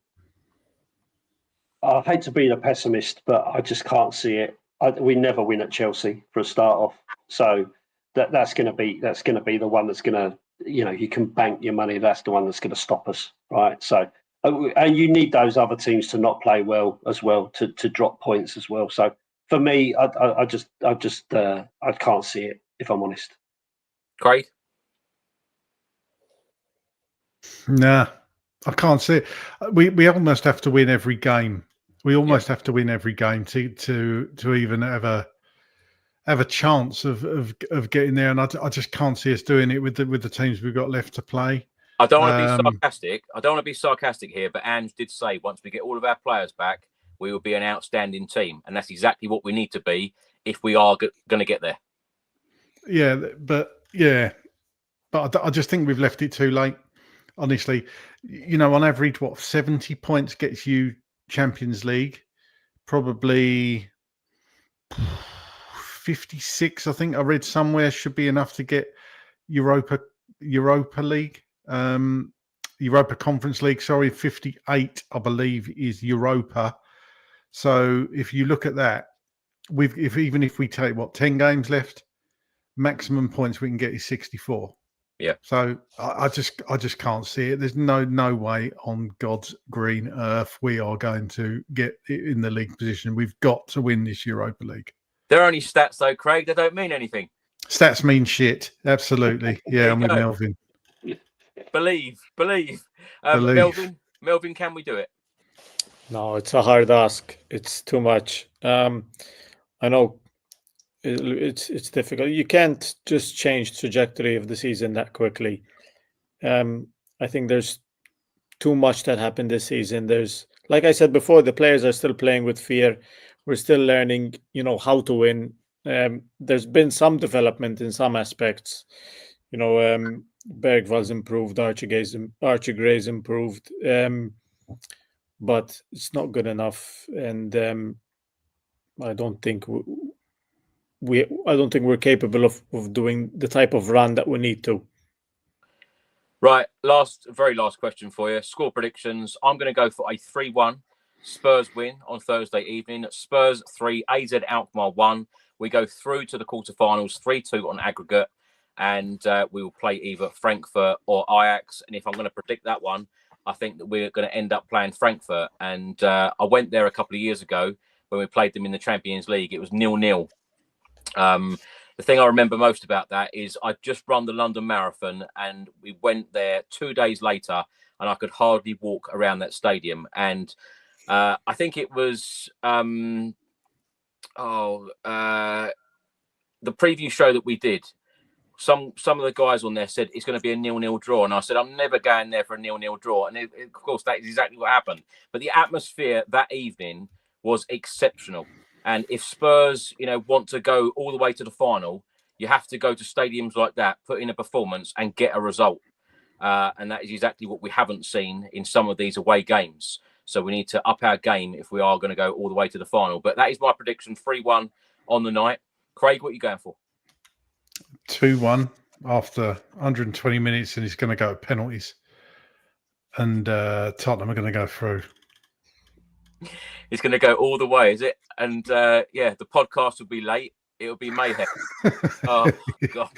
I hate to be the pessimist, but I just can't see it. We never win at Chelsea for a start off, so that's going to be the one that's going to, you know, you can bank your money. That's the one that's going to stop us, right? So, and you need those other teams to not play well as well to drop points as well. So for me, I can't see it, if I'm honest. Craig? Nah, I can't see it. We almost have to win every game. We almost have to win every game to even have a chance of getting there. And I just can't see us doing it with the teams we've got left to play. I don't want to be sarcastic. I don't want to be sarcastic here, but Ange did say once we get all of our players back, we will be an outstanding team, and that's exactly what we need to be if we are going to get there. But I just think we've left it too late. Honestly, on average, 70 points gets you Champions League, probably 56. I think I read somewhere should be enough to get Europa League, Europa Conference League. Sorry, 58, I believe, is Europa. So if you look at that, even if we take 10 games left, maximum points we can get is 64. Yeah. So I just can't see it. There's no way on God's green earth we are going to get in the league position. We've got to win this Europa League. They're only stats though, Craig. They don't mean anything. Stats mean shit. Absolutely. Yeah, I'm with Melvyn. Believe. Believe. Melvyn, can we do it? No, it's a hard ask. It's too much. I know it's difficult. You can't just change trajectory of the season that quickly. I think there's too much that happened this season. There's, like I said before, the players are still playing with fear. We're still learning, how to win. There's been some development in some aspects. Bergvall's improved, Archie Gray's improved, but it's not good enough. And I don't think we're capable of doing the type of run that we need to. Right, very last question for you. Score predictions. I'm going to go for a 3-1 Spurs win on Thursday evening. Spurs 3, AZ Alkmaar 1. We go through to the quarterfinals 3-2 on aggregate, and we will play either Frankfurt or Ajax. And if I'm going to predict that one, I think that we're going to end up playing Frankfurt. And I went there a couple of years ago when we played them in the Champions League. It was 0-0. The thing I remember most about that is I just run the London Marathon, and we went there 2 days later, and I could hardly walk around that stadium. And I think it was the preview show that we did. Some of the guys on there said it's going to be a 0-0 draw, and I said I'm never going there for a 0-0 draw. And of course, that is exactly what happened. But the atmosphere that evening was exceptional. And if Spurs, want to go all the way to the final, you have to go to stadiums like that, put in a performance and get a result. And that is exactly what we haven't seen in some of these away games. So we need to up our game if we are going to go all the way to the final. But that is my prediction, 3-1 on the night. Craig, what are you going for? 2-1 after 120 minutes, and he's going to go at penalties. And Tottenham are going to go through. It's going to go all the way, is it? And the podcast will be late. It'll be mayhem. Oh, God.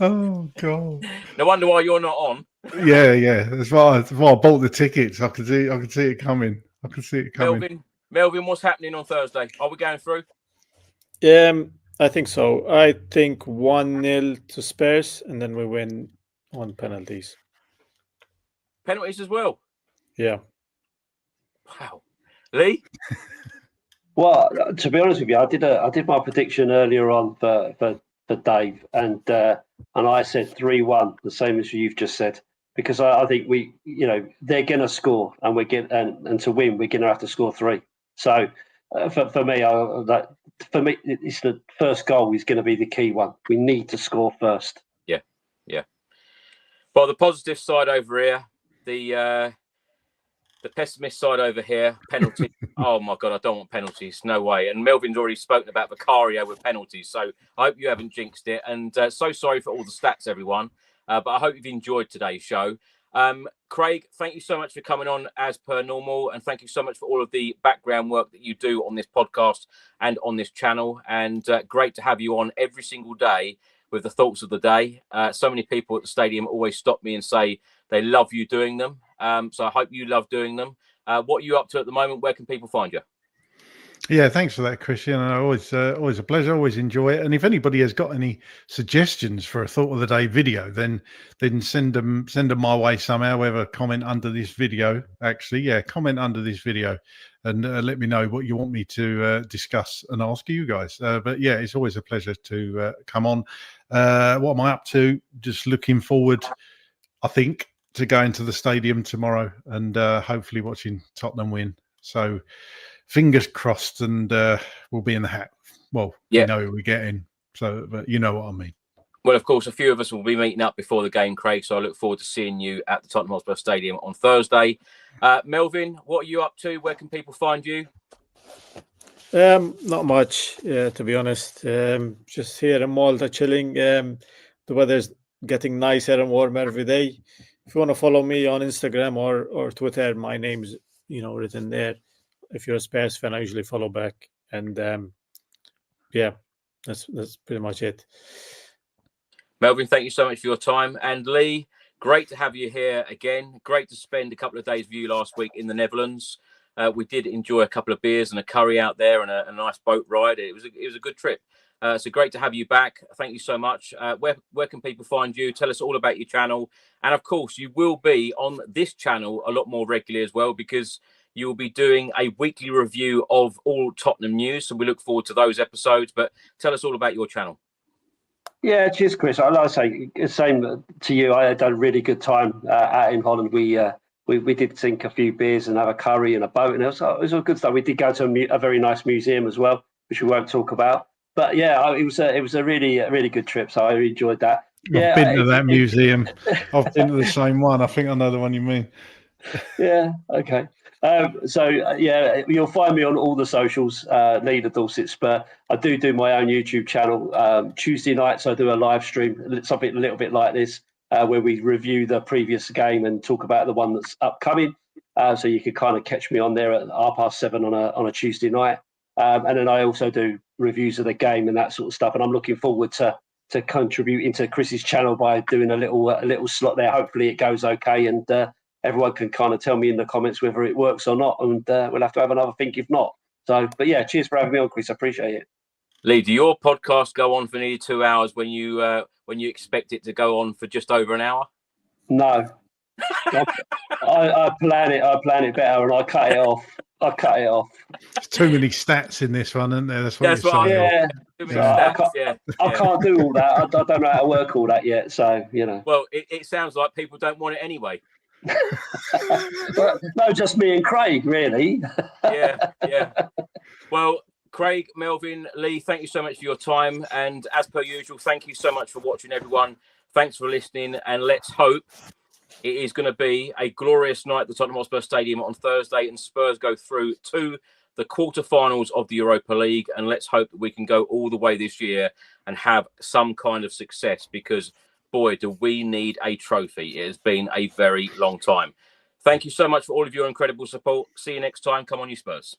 Oh, God. No wonder why you're not on. Yeah. That's why I bought the tickets. I could see it coming. Melvyn, what's happening on Thursday? Are we going through? I think so. I think 1-0 to Spurs, and then we win on penalties. Penalties as well? Yeah. Wow. Lee? Well, to be honest with you, I did my prediction earlier on for Dave, and I said 3-1, the same as you've just said, because I think they're going to score, and and to win we're going to have to score 3. So for me, it's the first goal is going to be the key one. We need to score first. Yeah. Well, the positive side over here, the pessimist side over here, penalty. Oh my God, I don't want penalties. No way. And Melvin's already spoken about Vicario with penalties. So I hope you haven't jinxed it. And so sorry for all the stats, everyone. But I hope you've enjoyed today's show. Craig, thank you so much for coming on as per normal. And thank you so much for all of the background work that you do on this podcast and on this channel. And great to have you on every single day with the thoughts of the day. So many people at the stadium always stop me and say they love you doing them. So I hope you love doing them. What are you up to at the moment? Where can people find you? Yeah, thanks for that, Christian. Always a pleasure. Always enjoy it. And if anybody has got any suggestions for a thought of the day video, then send them my way somehow. Whether comment under this video, comment under this video, and let me know what you want me to discuss and ask you guys. But yeah, it's always a pleasure to come on. What am I up to? Just looking forward, I think, to going to the stadium tomorrow and hopefully watching Tottenham win. So fingers crossed, and we'll be in the hat. Well, yeah, you know who we're getting, so but you know what I mean. Well, of course, a few of us will be meeting up before the game, Craig. So I look forward to seeing you at the Tottenham Hotspur Stadium on Thursday. Melvyn, what are you up to? Where can people find you? Not much, to be honest. Just here in Malta, chilling. The weather's getting nicer and warmer every day. If you want to follow me on Instagram or Twitter, my name's written there. If you're a Spurs fan, I usually follow back. And yeah, that's pretty much it. Melvyn, thank you so much for your time. And Lee, great to have you here again. Great to spend a couple of days with you last week in the Netherlands. We did enjoy a couple of beers and a curry out there and a nice boat ride. It was a good trip. So great to have you back. Thank you so much. Where can people find you? Tell us all about your channel. And of course, you will be on this channel a lot more regularly as well, because you will be doing a weekly review of all Tottenham news. So we look forward to those episodes. But tell us all about your channel. Yeah, cheers, Chris. I'd like to say the same to you. I had a really good time out in Holland. We did sink a few beers and have a curry and a boat, and it was all good stuff. We did go to a very nice museum as well, which we won't talk about. But yeah, it was a really good trip. So I really enjoyed that. I've been to that museum. I've been to the same one. I think I know the one you mean. Yeah. Okay. Yeah, you'll find me on all the socials, Leader Dorset Spur. I do my own YouTube channel. Tuesday nights I do a live stream, something a little bit like this, where we review the previous game and talk about the one that's upcoming. So you can kind of catch me on there at 7:30 on a Tuesday night. And then I also do reviews of the game and that sort of stuff. And I'm looking forward to contributing to Chris's channel by doing a little slot there. Hopefully it goes okay, and everyone can kind of tell me in the comments whether it works or not, and we'll have to have another think if not. So, but yeah, cheers for having me on, Chris. I appreciate it. Lee, do your podcast go on for nearly 2 hours when you expect it to go on for just over an hour? No, I plan it better, and I cut it off. There's too many stats in this one, isn't there? That's what I can't do all that. I don't know how to work all that yet. So Well, it sounds like people don't want it anyway. No, just me and Craig, really. Yeah. Well, Craig, Melvyn, Lee, thank you so much for your time. And as per usual, thank you so much for watching, everyone. Thanks for listening. And let's hope it is going to be a glorious night at the Tottenham Hotspur Stadium on Thursday, and Spurs go through to the quarterfinals of the Europa League. And let's hope that we can go all the way this year and have some kind of success, because boy, do we need a trophy. It has been a very long time. Thank you so much for all of your incredible support. See you next time. Come on, you Spurs.